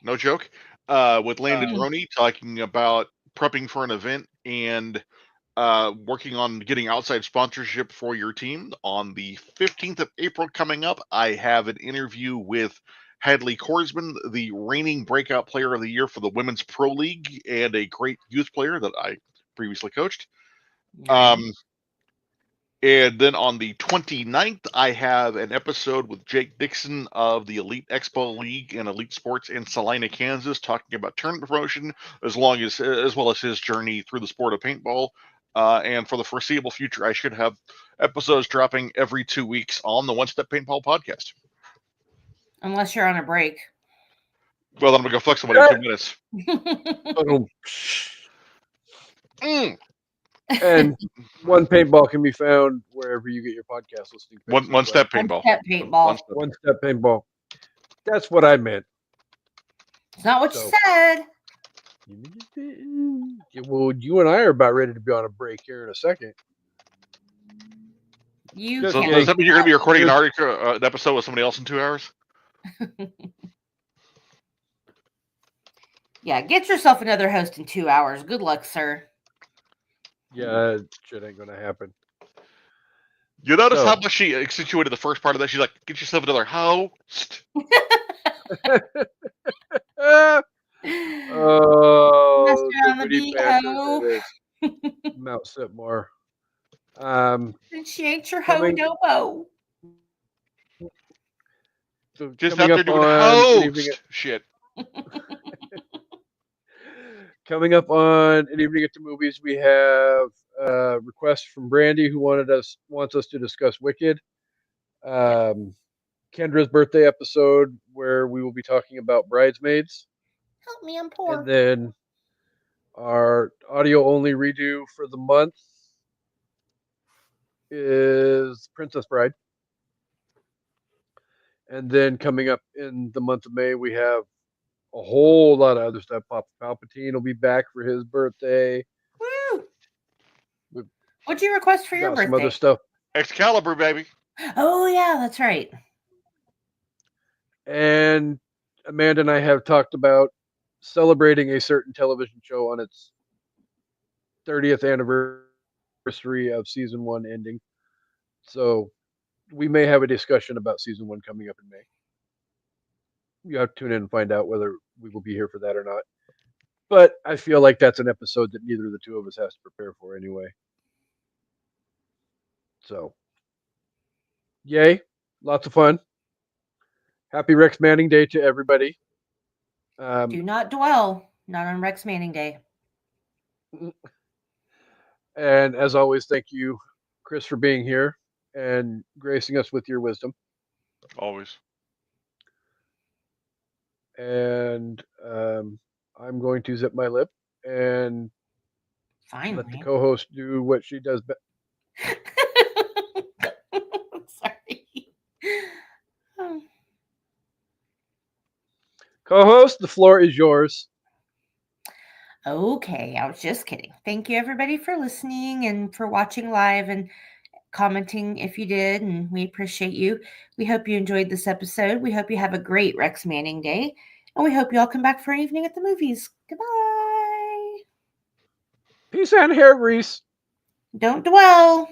Speaker 3: no joke, with Landon Roney talking about prepping for an event and working on getting outside sponsorship for your team. On the 15th of April coming up, I have an interview with Hadley Korsman, the reigning breakout player of the year for the Women's Pro League and a great youth player that I previously coached. And then on the 29th, I have an episode with Jake Dixon of the Elite Expo League and Elite Sports in Salina, Kansas, talking about tournament promotion, as well as his journey through the sport of paintball. And for the foreseeable future, I should have episodes dropping every 2 weeks on the One Step Paintball podcast.
Speaker 4: Unless you're on a break.
Speaker 3: Well, then I'm going to go fuck somebody in 2 minutes.
Speaker 2: And One Paintball can be found wherever you get your podcast listening.
Speaker 3: One Step Paintball.
Speaker 4: One Step Paintball.
Speaker 2: One Step Paintball. That's what I meant.
Speaker 4: It's not what you said.
Speaker 2: Well, you and I are about ready to be on a break here in a second.
Speaker 4: You
Speaker 3: So
Speaker 4: can't.
Speaker 3: does that mean you're going to be recording an episode with somebody else in 2 hours?
Speaker 4: Yeah, get yourself another host in 2 hours. Good luck, sir.
Speaker 2: Yeah, shit ain't gonna happen.
Speaker 3: You notice how much she accentuated the first part of that? She's like, get yourself another host.
Speaker 2: Oh,
Speaker 4: on the beat, ho.
Speaker 2: Mount Sitmore.
Speaker 4: She ain't your ho no
Speaker 2: So
Speaker 3: just out there doing host shit.
Speaker 2: Coming up on An Evening at the Movies, we have a request from Brandy who wants us to discuss Wicked. Kendra's birthday episode where we will be talking about Bridesmaids.
Speaker 4: Help me, I'm poor.
Speaker 2: And then our audio only redo for the month is Princess Bride. And then coming up in the month of May, we have a whole lot of other stuff. Papa Palpatine will be back for his birthday.
Speaker 4: Woo! What'd you request for your birthday?
Speaker 2: Some other stuff.
Speaker 3: Excalibur, baby.
Speaker 4: Oh, yeah, that's right.
Speaker 2: And Amanda and I have talked about celebrating a certain television show on its 30th anniversary of season 1 ending. So we may have a discussion about season 1 coming up in May. You have to tune in and find out whether we will be here for that or not. But I feel like that's an episode that neither of the two of us has to prepare for anyway. So, yay. Lots of fun. Happy Rex Manning Day to everybody.
Speaker 4: Do not dwell. Not on Rex Manning Day.
Speaker 2: And as always, thank you, Chris, for being here and gracing us with your wisdom.
Speaker 3: Always.
Speaker 2: And I'm going to zip my lip and
Speaker 4: Finally.
Speaker 2: let the co-host do what she does best.
Speaker 4: Sorry.
Speaker 2: Co-host, the floor is yours.
Speaker 4: Okay, I was just kidding. Thank you, everybody, for listening and for watching live and commenting if you did, and we appreciate you. We hope you enjoyed this episode. We hope you have a great Rex Manning Day, and we hope you all come back for an evening at the movies. Goodbye.
Speaker 2: Peace and hair grease.
Speaker 4: Don't dwell.